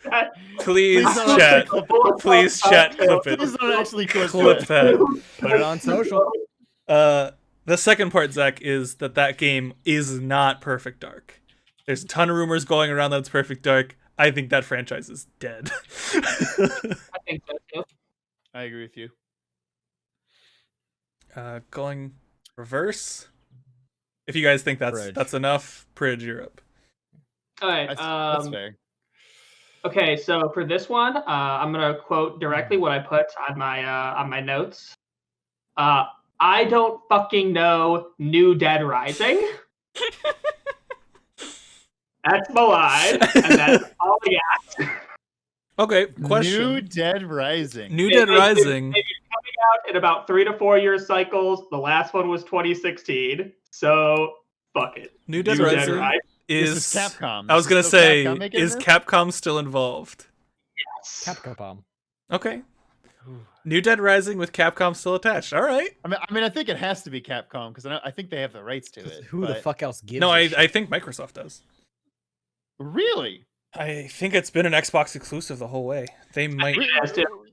that. Please don't chat. actually Please chat. Clip it. Please don't actually clip that. Put it on social. The second part, Zach, is that game is not Perfect Dark. There's a ton of rumors going around that it's Perfect Dark. I think that franchise is dead. I think so too. I agree with you. Going reverse. If you guys think Bridge. that's enough, Pridge, you're up. All right. That's fair. Okay, so for this one, I'm gonna quote directly what I put on my notes. I don't fucking know New Dead Rising. That's my line, and that's all I got. Okay, question. New Dead Rising. New Dead Rising. They've been coming out in about 3 to 4 year cycles. The last one was 2016. So fuck it. New Dead Rising This is Capcom. I was gonna say, is Capcom still involved? Yes. Capcom. Okay. New Dead Rising with Capcom still attached. All right. I mean, I think it has to be Capcom because I think they have the rights to it. Who the fuck else gives? No, a I shit? think Microsoft does. Really? I think it's been an Xbox exclusive the whole way. They might.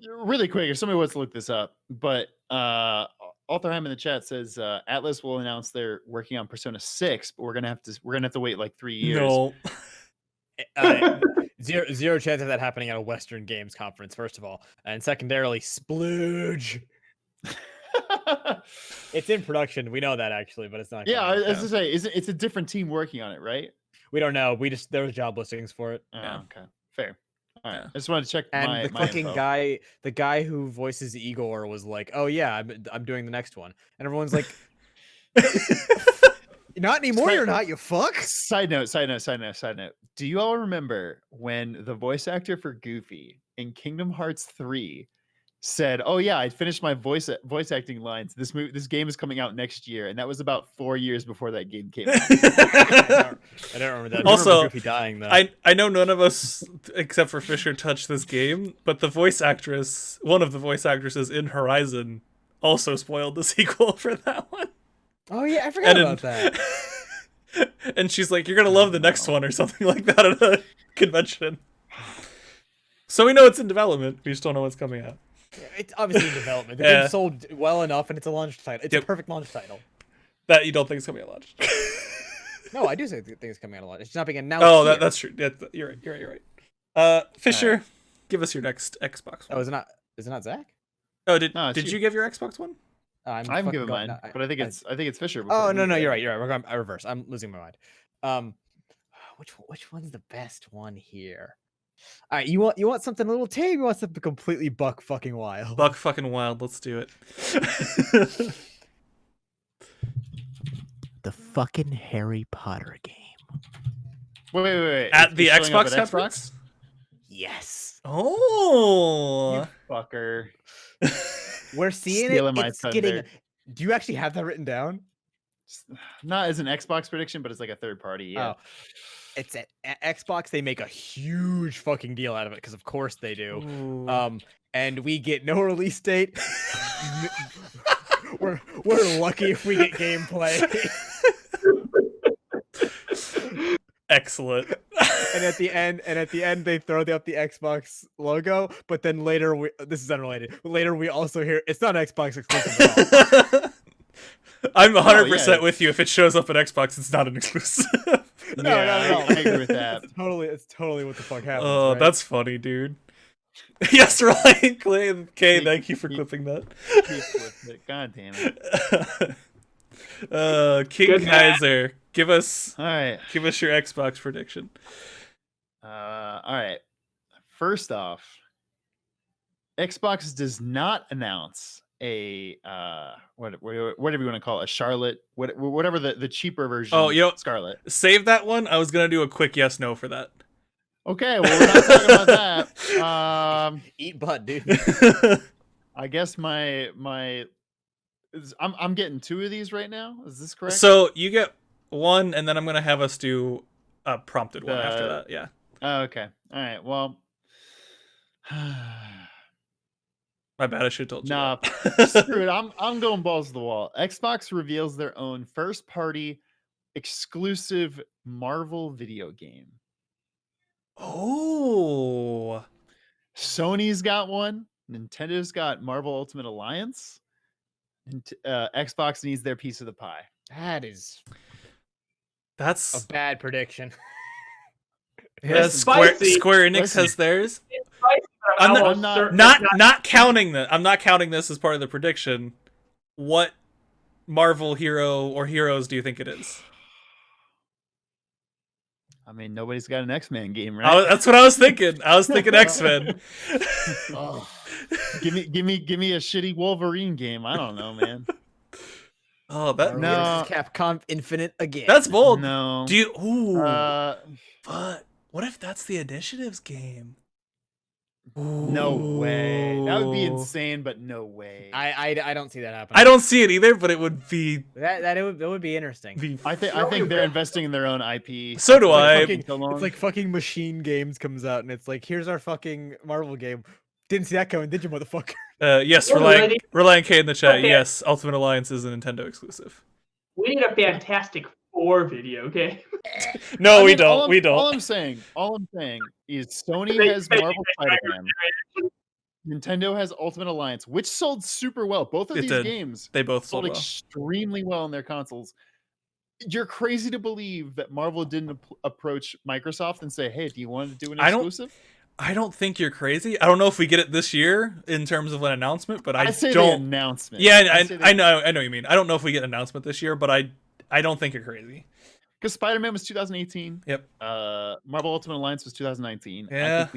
Really quick, if somebody wants to look this up, but Althorheim in the chat says Atlas will announce they're working on Persona 6, but we're gonna have to wait like 3 years. No. Zero chance of that happening at a Western Games conference, first of all, and secondarily, splooge. It's in production. We know that actually, but it's not. Yeah, as I say, it's a different team working on it, right? We don't know. There was job listings for it. Oh, Yeah. okay, fair. All right, Yeah. I just wanted to check. And the my fucking info. the guy who voices Igor was like, "Oh yeah, I'm doing the next one," and everyone's like, "Not anymore, you're not. You fuck." Side note. Do you all remember when the voice actor for Goofy in Kingdom Hearts 3 said, "Oh yeah, I finished my voice acting lines. This game is coming out next year," and that was about 4 years before that game came out. I don't remember that. Also, I remember Goofy dying though. I know none of us except for Fisher touched this game, but one of the voice actresses in Horizon also spoiled the sequel for that one. Oh yeah, I forgot about that. And she's like, "You're gonna love the next one," or something like that at a convention. So we know it's in development. We just don't know what's coming out. It's obviously in development. The Yeah. game sold well enough, and it's a launch title. It's a perfect launch title. That you don't think is coming at launch. No, I do say think it's coming out a lot. It's just not being announced. Oh, yet. that's true. Yeah, you're right. Fisher, give us your next Xbox one. Oh, is it not Zach? Oh, No, it's did you give your Xbox one? I'm giving mine, but I think it's Fisher. Oh before no, me. you're right. We're going reverse. I'm losing my mind. Which one's the best one here? All right, you want something a little tame? You want something completely buck fucking wild? Buck fucking wild. Let's do it. The fucking Harry Potter game. Wait. At the It's showing up Xbox at conference? Yes. Oh. You fucker. We're seeing Stealing it. my It's thunder. getting. Do you actually have that written down? Not as an Xbox prediction, but it's like a third party. Yeah. Oh. It's at Xbox. They make a huge fucking deal out of it because, of course, they do. Ooh. And we get no release date. we're lucky if we get gameplay. Excellent. and at the end they throw up the Xbox logo, but then later this is unrelated. But later we also hear it's not Xbox exclusive at all. I'm 100% yeah. with you. If it shows up at Xbox, it's not an exclusive. No, I agree with that. It's totally what the fuck happens. Oh, right? that's funny, dude. Yes, Ryan Clay. Kay, thank you for clipping that. God damn it. King Good Kaiser, give us All right. your Xbox prediction. All right. First off, Xbox does not announce a whatever you want to call it, a Charlotte, whatever the cheaper version. Oh, Scarlet. Save that one. I was gonna do a quick yes no for that. Okay, well we're not talking about that. Eat butt, dude. I guess I'm getting 2 of these right now. Is this correct? So you get one, and then I'm gonna have us do a prompted one after that. Yeah. Oh, okay. All right. Well. My bad. I should have told you. Nah, that. screw it. I'm going balls to the wall. Xbox reveals their own first-party exclusive Marvel video game. Oh. Sony's got one. Nintendo's got Marvel Ultimate Alliance. And Xbox needs their piece of the pie. That's a bad prediction. Yeah, Square Enix has theirs. It's spicy, but I'm almost not, certain not it's not counting that. I'm not counting this as part of the prediction. What Marvel hero or heroes do you think it is? I mean, nobody's got an X-Men game, right? That's what I was thinking. I was thinking X-Men. Oh. give me a shitty Wolverine game. I don't know, man. Oh, that No. Versus Capcom Infinite again. that's bold. No. Do you? Ooh, But what if that's the Initiatives game? no way. That would be Ooh. insane, but no way. I don't see that happening. I don't see it either, but it would be. It would be interesting. I think they're investing in their own IP. So do It's like I. fucking- So long. It's like fucking Machine Games comes out and it's like, here's our fucking Marvel game. Didn't see that coming, did you, motherfucker? Yes, Oh, really? Reliant K in the chat. Okay. Yes, Ultimate Alliance is a Nintendo exclusive. We need a Fantastic Four video game. No, I we mean, don't. We All don't. I'm saying is Sony has Marvel Spider-Man. Nintendo has Ultimate Alliance, which sold super well. Both of It these did. games They both sold sold well. extremely well on their consoles. You're crazy to believe that Marvel didn't approach Microsoft and say, "Hey, do you want to do an I don't- exclusive?" I don't think you're crazy. I don't know if we get it this year in terms of an announcement, but I say the don't. announcement. Yeah, I say I know what you mean. I don't know if we get an announcement this year, but I don't think you're crazy. because Spider-Man was 2018. Yep. Marvel Ultimate Alliance was 2019. Yeah. I think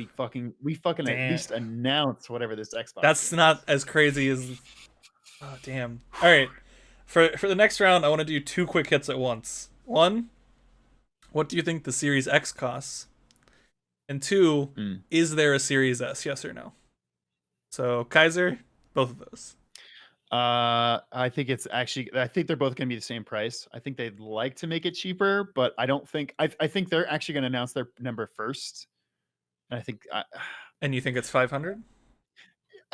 we fucking at Damn. least announced whatever this Xbox. That's game not is. as crazy as. Oh damn! All right, for the next round, I want to do 2 quick hits at once. 1, what do you think the Series X costs? And 2, is there a Series S? Yes or no? So Kaiser, both of those. I think they're both going to be the same price. I think they'd like to make it cheaper, but I don't think I think they're actually going to announce their number first. And I think And you think it's 500?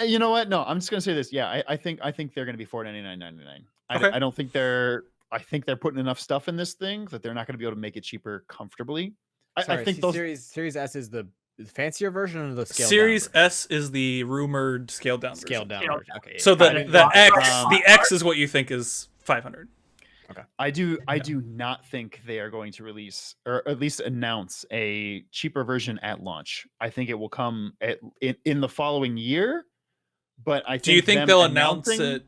you know what? No, I'm just going to say this. Yeah, I think they're going to be $499.99. Okay. I don't think I think they're putting enough stuff in this thing that they're not going to be able to make it cheaper comfortably. Sorry, I think those Series S is the fancier version or the scaled Series down S is the rumored scaled down version. scaled down Scaled version. Okay. So I mean, the X is what you think is 500. I do not think they are going to release or at least announce a cheaper version at launch. I think it will come in the following year. But I think Do you think them they'll announce announcing- it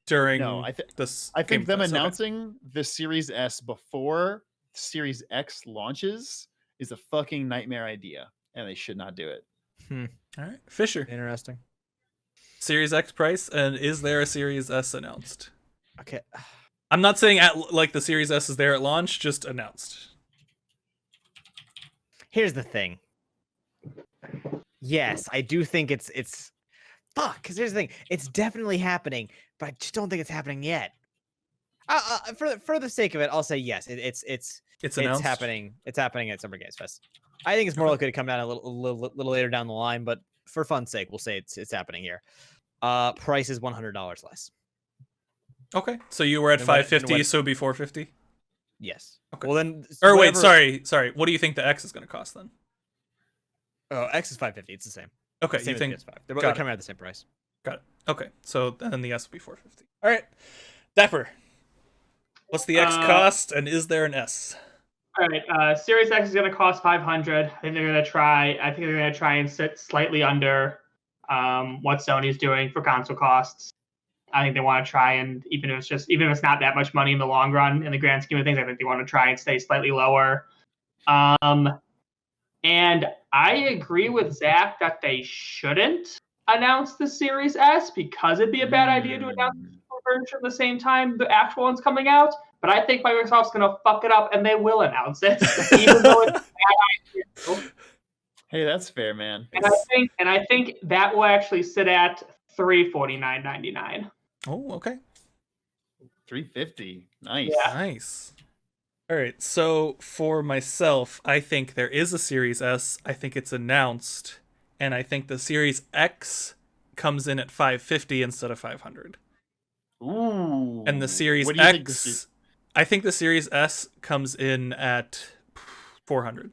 during No, this? I think Game them Fest? Okay. announcing the Series S before Series X launches is a fucking nightmare idea, and they should not do it. All right, Fisher. Interesting. Series X price, and is there a Series S announced? Okay. I'm not saying like the Series S is there at launch, just announced. Here's the thing. Yes, I do think it's fuck. Because here's the thing. It's definitely happening, but I just don't think it's happening yet. For the sake of it, I'll say yes. It's announced. happening. It's happening at Summer Games Fest. I think it's more likely to come down a little later down the line, but for fun's sake, we'll say it's happening here. Price is $100 less. Okay, so you were at Then what- 550, then what- so it'd be 450. Yes. Okay. Well then. Or wait, whatever- sorry. What do you think the X is going to cost then? Oh, X is 550. It's the same. Okay, Same you think? as PS5. They're got it. coming out at the same price. Got it. Okay, so then the S will be 450. All right, Dapper. What's the X cost, and is there an S? All right, Series X is going to cost 500. I think they're going to try. I think they're going to try and sit slightly under what Sony's doing for console costs. I think they want to try and even if it's not that much money in the long run, in the grand scheme of things, I think they want to try and stay slightly lower. And I agree with Zach that they shouldn't announce the Series S because it'd be a bad idea to announce the version at the same time the actual one's coming out. But I think Microsoft's going to fuck it up and they will announce it, even though it's a bad idea. Hey, that's fair, man. And I think that will actually sit at $349.99. Oh, okay. 350. Nice. Yeah. Nice. All right, so for myself, I think there is a Series S. I think it's announced, and I think the Series X comes in at 550 instead of 500. Ooh. And the Series What do you think X, I think the Series S comes in at 400.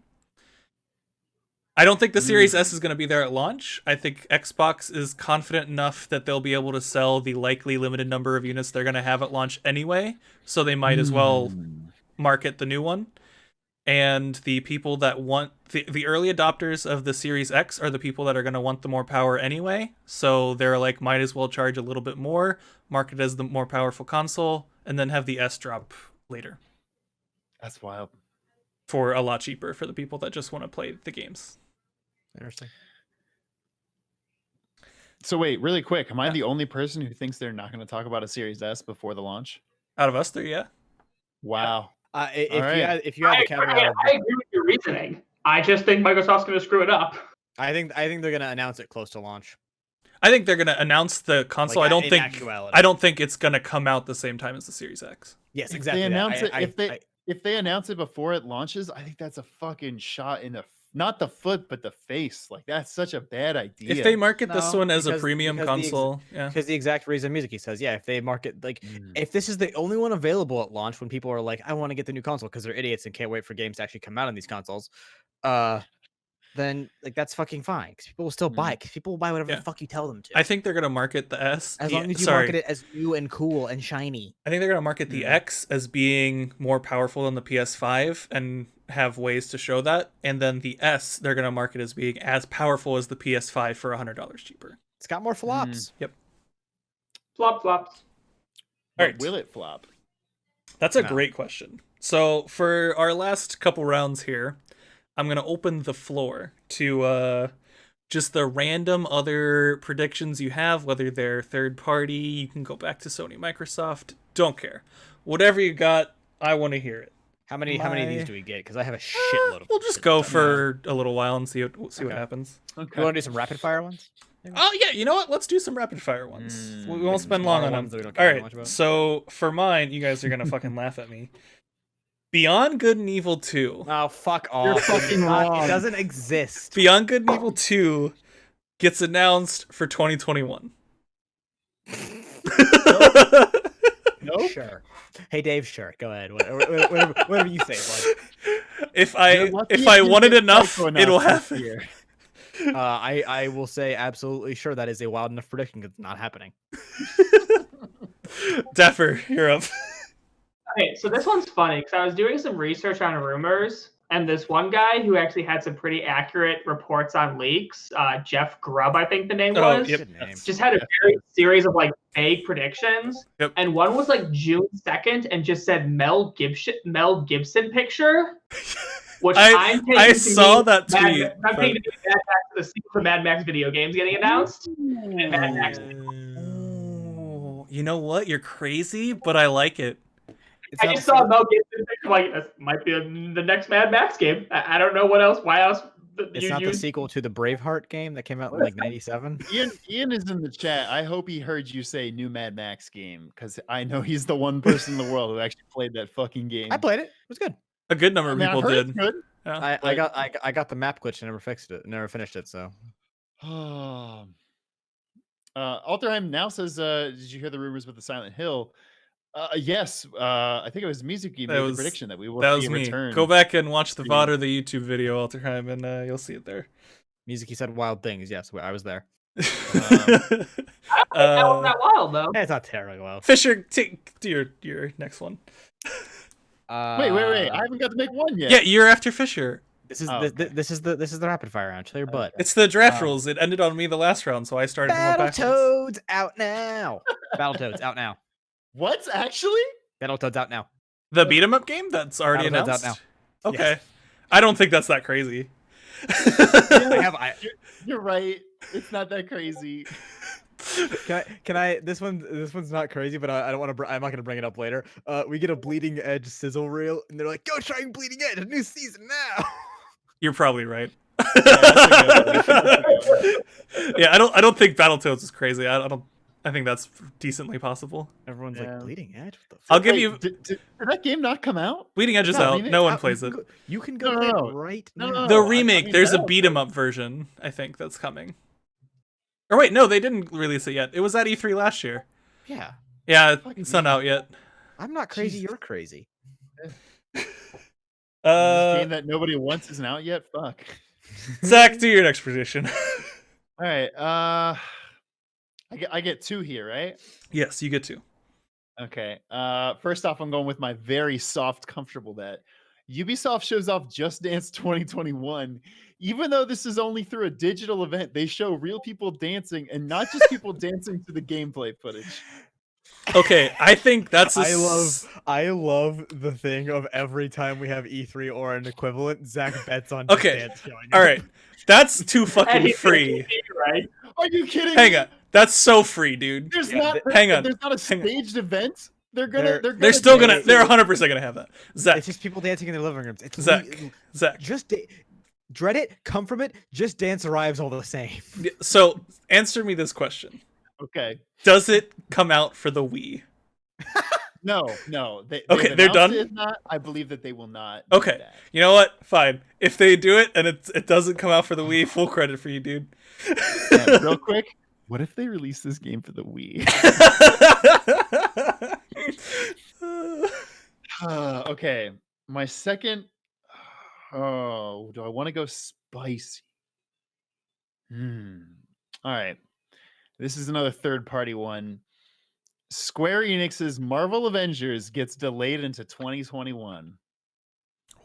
I don't think the Series S is going to be there at launch. I think Xbox is confident enough that they'll be able to sell the likely limited number of units they're going to have at launch anyway, so they might as well market the new one. And the people that want the early adopters of the Series X are the people that are going to want the more power anyway, so they're like, might as well charge a little bit more, market as the more powerful console, and then have the S drop later That's wild. for a lot cheaper for the people that just want to play the games. Interesting. So wait, really quick, am I Yeah. the only person who thinks they're not going to talk about a Series S before the launch? Out of us three, yeah. Wow. If All right. you had the caveat, I agree with your reasoning. I just think Microsoft's going to screw it up. I think they're gonna announce it close to launch. I think they're gonna announce the console. Like, I don't in think actuality. I don't think it's gonna come out the same time as the Series X. Yes, If exactly. they announce that. it, if they announce it before it launches, I think that's a fucking shot in the not the foot, but the face. Like that's such a bad idea. If they market this No, one as a because- premium because the console, yeah. Because the exact reason Mizuki says, yeah, if they market like if this is the only one available at launch when people are like, I want to get the new console because they're idiots and can't wait for games to actually come out on these consoles, then like that's fucking fine because people will still buy it. Because people will buy whatever Yeah. the fuck you tell them to. I think they're gonna market the S as yeah, long as you sorry. market it as new and cool and shiny. I think they're gonna market the X as being more powerful than the PS5 and have ways to show that, and then the S they're gonna market as being as powerful as the PS5 for $100 cheaper. It's got more flops. Flop flops. But Alright. will it flop? That's a No. great question. So for our last couple rounds here, I'm gonna open the floor to just the random other predictions you have, whether they're third party. You can go back to Sony, Microsoft. Don't care. Whatever you got, I want to hear it. How many of these do we get? Because I have a shitload of. We'll just go for a little while and see what Okay. happens. Okay. You want to do some rapid fire ones? Oh yeah, you know what? Let's do some rapid fire ones. We won't spend smaller long on ones them. that we don't All care much right. about. So for mine, you guys are gonna fucking laugh at me. Beyond Good and Evil 2. Oh, fuck off. You're fucking wrong. It doesn't exist. Beyond Good and Evil 2 gets announced for 2021. Nope. Sure. Hey, Dave, sure. Go ahead. Whatever you say, bud. If You're lucky if if I you want it get enough, Psycho it'll announced this happen. year. I will say absolutely sure that is a wild enough prediction because it's not happening. Dapper, you're up. Okay, so this one's funny because I was doing some research on rumors, and this one guy who actually had some pretty accurate reports on leaks, Jeff Grubb, I think the name Oh, was, yep. Good name. just had a very series of like vague predictions. Yep. And one was like June 2nd and just said Mel Gibson picture, which I'm taking I to saw mean that Mad- tweet. I'm taking to mean Mad Max, the sequel to Mad Max video games getting announced. And Mad Max. Oh, you know what? You're crazy, but I like it. It's I not just the saw sequel- Mel Gibson picture, like this might be the next Mad Max game. I don't know what else. Why else? It's not the sequel to the Braveheart game that came out in like '97. Ian is in the chat. I hope he heard you say new Mad Max game because I know he's the one person in the world who actually played that fucking game. I played it. It was good. A good number I of mean, I've people heard did. it's good. Yeah. I got the map glitch and never fixed it. Never finished it. So Alterheim now says, "Did you hear the rumors with the Silent Hill?" Yes. I think it was Mizuki made the prediction that we will That see was a me. return. Go back and watch the VOD or the YouTube video, Alterheim, and you'll see it there. Mizuki said wild things. Yes, I was there. That was that wild though. It's not terribly wild. Fisher, do your next one. Wait. I haven't got to make one yet. Yeah, you're after Fisher. This is Oh, this, okay. this is the rapid fire round. Chill your butt. It's the draft rules. It ended on me the last round, so I started from the backwards. Battletoads out now. Battletoads out now. What actually? Battletoads out now. The beat 'em up game that's already Battletoads out announced. now. Okay, Yes. I don't think that's that crazy. You're right. It's not that crazy. Can I? This one's not crazy, but I don't want to. I'm not gonna bring it up later. We get a Bleeding Edge sizzle reel, and they're like, "Go trying Bleeding Edge, a new season now." You're probably right. that's a good Yeah, I don't think Battletoads is crazy. I think that's decently possible. Everyone's Yeah. like, "Bleeding Edge." What the fuck? I'll give Wait, you did that game not come out? Bleeding Edge is No, out. remake- No one Out, plays it. You can go No, play no. it right No, now. no, The I remake, mean, there's a Battletoads. beat 'em up version. I think that's coming. Or wait, no, they didn't release it yet. It was at E3 last year. Yeah, Yeah, Fucking it's not out yet. I'm not crazy. Jesus. You're crazy. This game Uh, that nobody wants isn't out yet. Fuck. Zach, do your next prediction. All right. I get two here, right? Yes, you get to. Okay. First off, I'm going with my very soft, comfortable bet. Ubisoft shows off Just Dance 2021. Even though this is only through a digital event, they show real people dancing and not just people dancing to the gameplay footage. Okay, I think that's a I love the thing of every time we have E3 or an equivalent, Zach bets on Okay, Just Dance showing all up. right. That's too Hey, fucking he's gonna free. keep me, right? Are you kidding Hang me? on, that's so free, dude. There's Yeah, not. hang on, There's not a hang on. staged event. They're They're still gonna. dance They're to it. 100% gonna have that. Zach, It's just people dancing in their living rooms. It's Zach, Zach. just dread it, come from it. Just Dance arrives all the same. So answer me this question: Okay. does it come out for the Wii? No. Okay, they've they're announced done? It not. I believe that they will not. Do Okay, that. you know what? Fine. If they do it and it doesn't come out for the Wii, full credit for you, dude. And real quick, what if they release this game for the Wii? Okay, my second. Oh, do I want to go spicy? All right. This is another third-party one. Square Enix's Marvel Avengers gets delayed into 2021.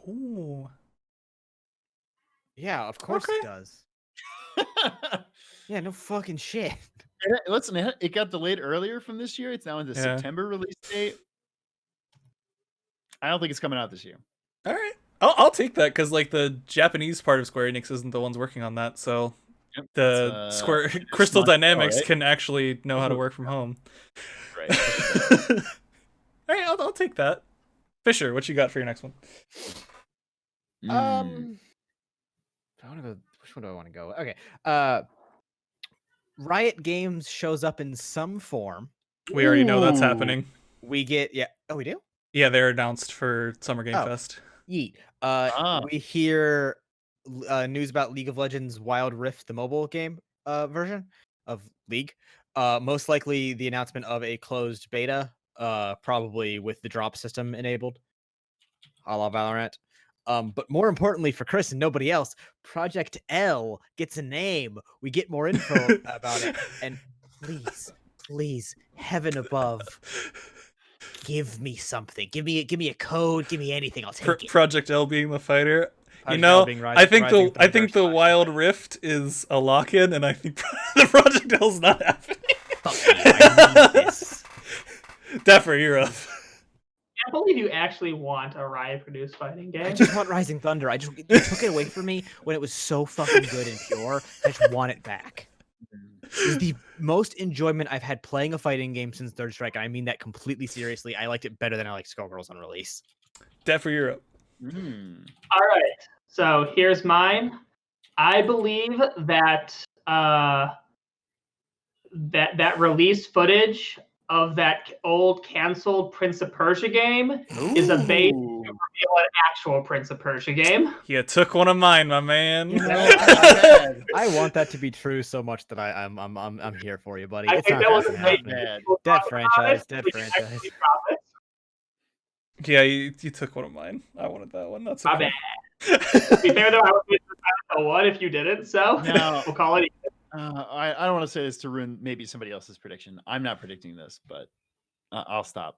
Ooh. Yeah, of course Okay. it does. Yeah, no fucking shit. Listen, it got delayed earlier from this year. It's now in the Yeah. September release date. I don't think it's coming out this year. All right, I'll take that because like the Japanese part of Square Enix isn't the ones working on that, so Yep, the it's, Square Crystal not- Dynamics right? can actually know how to work from home. Right. All right, I'll take that. Fisher, what you got for your next one? I want to go. Which one do I want to go? Okay. Riot Games shows up in some form. We already know that's Ooh. happening. We get Oh, we do. Yeah, they're announced for Summer Game Oh. Fest. Yeet. Ah. We hear news about League of Legends Wild Rift, the mobile game version of League. Most likely the announcement of a closed beta, probably with the drop system enabled, a la Valorant. But more importantly for Chris and nobody else, Project L gets a name. We get more info about it. And please, heaven above, give me something. Give me a code. Give me anything. I'll take it. Project L being the fighter. Project You know, L being I think Rising the Thunder Wild Rift is a lock-in, and I think the Project L's not happening. Fuck you, I need this. Dapper, you're up. I can't believe you actually want a Riot-produced fighting game. I just want Rising Thunder. You took it away from me when it was so fucking good and pure. I just want it back. It was the most enjoyment I've had playing a fighting game since Third Strike, and I mean that completely seriously. I liked it better than I liked Skullgirls on release. Dapper, you're up. All right, so here's mine. I believe that that release footage of that old canceled Prince of Persia game is a bait to reveal an actual Prince of Persia game. You took one of mine, my man. You know, I want that to be true so much that I'm here for you, buddy. I It's think not that was a fucking bait. happening. People Dead talk about franchise, it, dead but you franchise. actually profit. Yeah, you took one of mine. I wanted that one. That's My okay. bad. To be fair though, I was I don't know what if you didn't, so No. we'll call it. I don't want to say this to ruin maybe somebody else's prediction. I'm not predicting this, but I'll stop.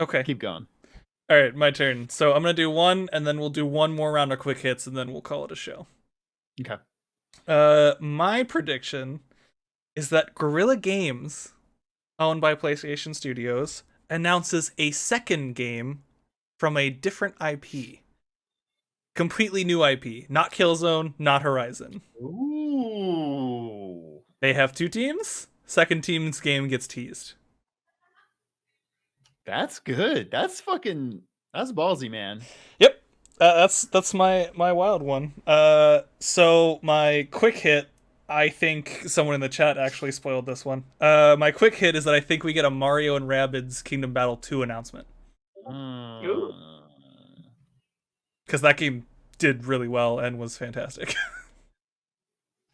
Okay. Keep going. All right, my turn. So I'm gonna do one, and then we'll do one more round of quick hits, and then we'll call it a show. Okay. My prediction is that Guerrilla Games, owned by PlayStation Studios, announces a second game from a different IP. Completely new IP. Not Killzone, not Horizon. Ooh. They have two teams. Second team's game gets teased. That's good. That's ballsy, man. Yep. That's my wild one. So my quick hit, I think someone in the chat actually spoiled this one. My quick hit is that I think we get a Mario and Rabbids Kingdom Battle 2 announcement. Because that game did really well and was fantastic.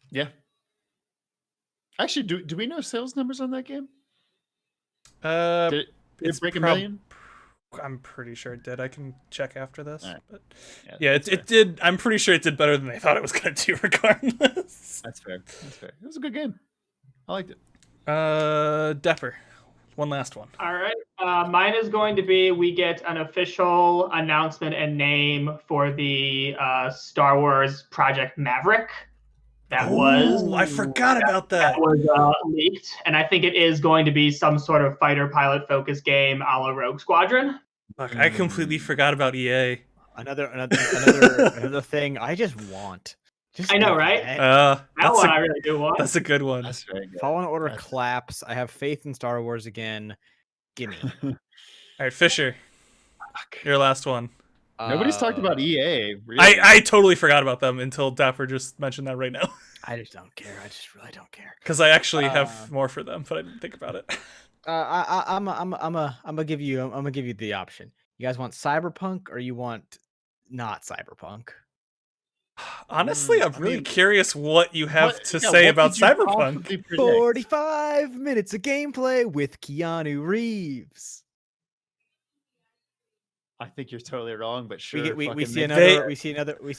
Yeah. Actually, do we know sales numbers on that game? Did it break a million? I'm pretty sure it did. I can check after this. Right. But Yeah, it did. I'm pretty sure it did better than they thought it was going to do regardless. That's fair. It was a good game. I liked it. Dapper. One last one. All right. Mine is going to be we get an official announcement and name for the Star Wars Project Maverick. that was I forgot about that. that was leaked, and I think it is going to be some sort of fighter pilot focused game a la Rogue Squadron. Fuck, I completely forgot about EA. Another thing I just want. I know, right? That one I really do want. That's a good one. That's very good. Fallen Order claps. I have faith in Star Wars again. Gimme. All right, Fisher, your last one. Nobody's talked about EA. Really. I totally forgot about them until Dapper just mentioned that right now. I just don't care. I just really don't care. Because I actually have more for them, but I didn't think about it. I'm gonna give you the option. You guys want Cyberpunk or you want not Cyberpunk? Honestly, I'm really curious what you have to say about Cyberpunk. 45 minutes of gameplay with Keanu Reeves. I think you're totally wrong, but sure. We see another.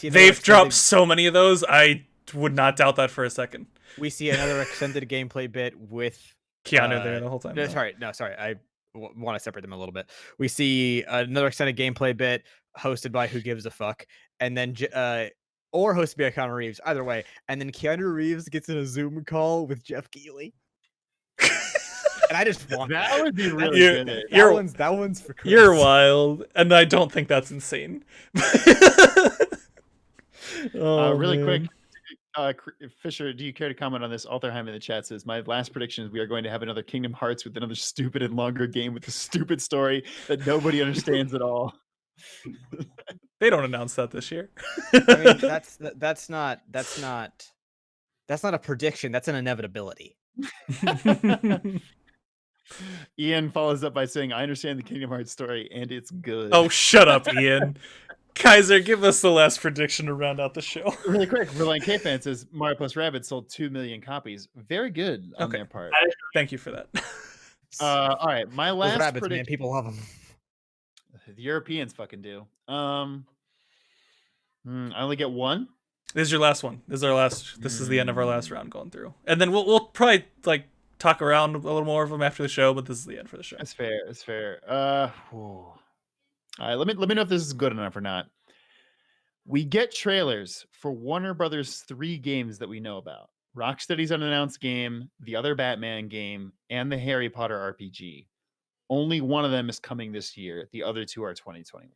They've dropped so many of those. I would not doubt that for a second. We see another extended gameplay bit with Keanu there the whole time. Sorry. I want to separate them a little bit. We see another extended gameplay bit hosted by Who Gives a Fuck, and then or hosted by Keanu Reeves. Either way, and then Keanu Reeves gets in a Zoom call with Jeff Keighley. And I just want that would be really good. That one's for Chris. You're wild, and I don't think that's insane. Really quick, Fisher, do you care to comment on this? Alterheim in the chat says, my last prediction is we are going to have another Kingdom Hearts with another stupid and longer game with a stupid story that nobody understands at all. They don't announce that this year. I mean, that's not a prediction. That's an inevitability. Ian follows up by saying, I understand the Kingdom Hearts story and it's good. Oh, shut up, Ian. Kaiser, give us the last prediction to round out the show. Really quick, Reliant K-Fan says Mario plus Rabbids sold 2 million copies. Very good on their part. Thank you for that. All right, my last Rabbids, prediction. man, people love them. The Europeans fucking do. I only get one. This is your last one. This is the end of our last round going through, and then we'll probably talk around a little more of them after the show. But this is the end for the show. That's fair. That's fair. All right, let me know if this is good enough or not. We get trailers for Warner Brothers' 3 games that we know about: Rocksteady's unannounced game, the other Batman game, and the Harry Potter RPG. Only one of them is coming this year. The other 2 are 2021.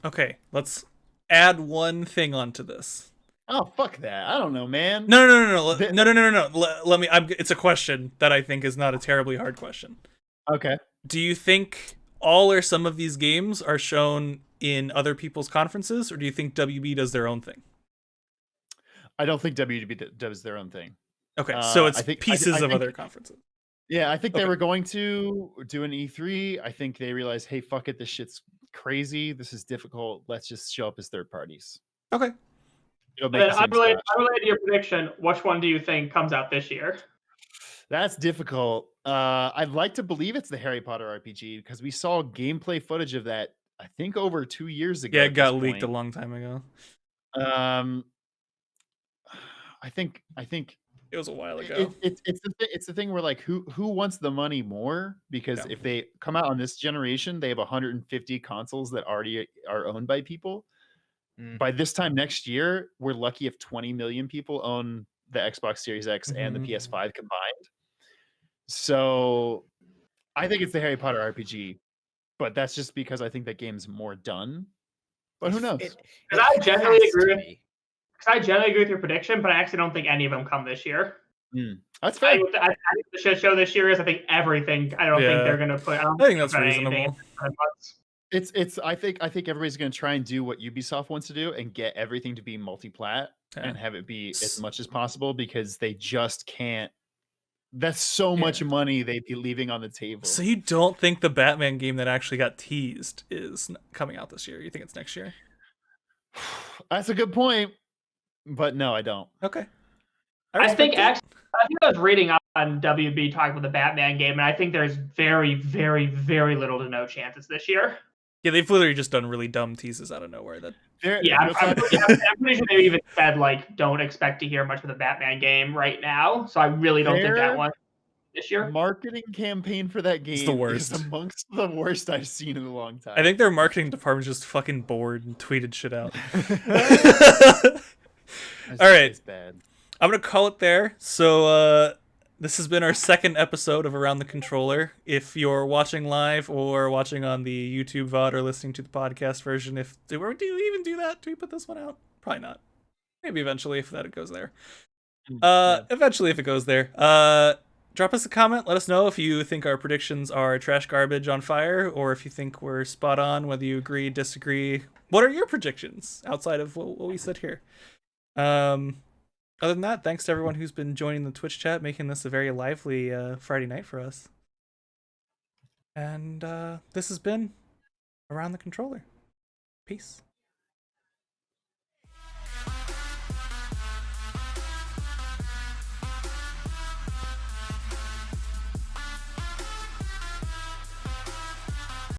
Okay, let's add one thing onto this. Oh, fuck that. I don't know, man. No. Let me. It's a question that I think is not a terribly hard question. Okay. Do you think all or some of these games are shown in other people's conferences, or do you think WB does their own thing? I don't think WB does their own thing. Okay, so it's pieces of think, other conferences. Yeah, I think they were going to do an E3. I think they realized, hey, fuck it, this shit's crazy. This is difficult. Let's just show up as third parties. Okay. Unrelated to your prediction, which one do you think comes out this year? That's difficult. I'd like to believe it's the Harry Potter RPG because we saw gameplay footage of that, I think, over 2 years ago. Yeah, it got leaked a long time ago. I think it was a while ago. It's the thing where who wants the money more? Because if they come out on this generation, they have 150 consoles that already are owned by people. By this time next year, we're lucky if 20 million people own the Xbox Series X and the PS5 combined. So I think it's the Harry Potter RPG, but that's just because I think that game's more done. But who knows? I generally agree with your prediction, but I actually don't think any of them come this year. That's fair. I think the shit show this year is everything. I don't think they're gonna put. I think that's reasonable. I think everybody's gonna try and do what Ubisoft wants to do and get everything to be multi-plat and have it be as much as possible because they just can't. That's so much money they'd be leaving on the table. So you don't think the Batman game that actually got teased is coming out this year? You think it's next year? That's a good point, but no, I don't. Okay. I think I was reading up on WB talking about the Batman game, and I think there's very, very, very little to no chances this year. Yeah, they've literally just done really dumb teases out of nowhere. I'm pretty sure they even said don't expect to hear much of the Batman game right now. So I really don't think that one this year. Marketing campaign for that game is the worst. Is amongst the worst I've seen in a long time. I think their marketing department's just fucking bored and tweeted shit out. All right. It's bad. I'm gonna call it there. So this has been our second episode of Around the Controller. If you're watching live or watching on the YouTube VOD or listening to the podcast version, do we even do that? Do we put this one out? Probably not. Maybe eventually if that goes there. Eventually if it goes there. Drop us a comment. Let us know if you think our predictions are trash garbage on fire, or if you think we're spot on, whether you agree, disagree. What are your predictions outside of what we said here? Other than that, thanks to everyone who's been joining the Twitch chat, making this a very lively Friday night for us. And this has been Around the Controller. Peace.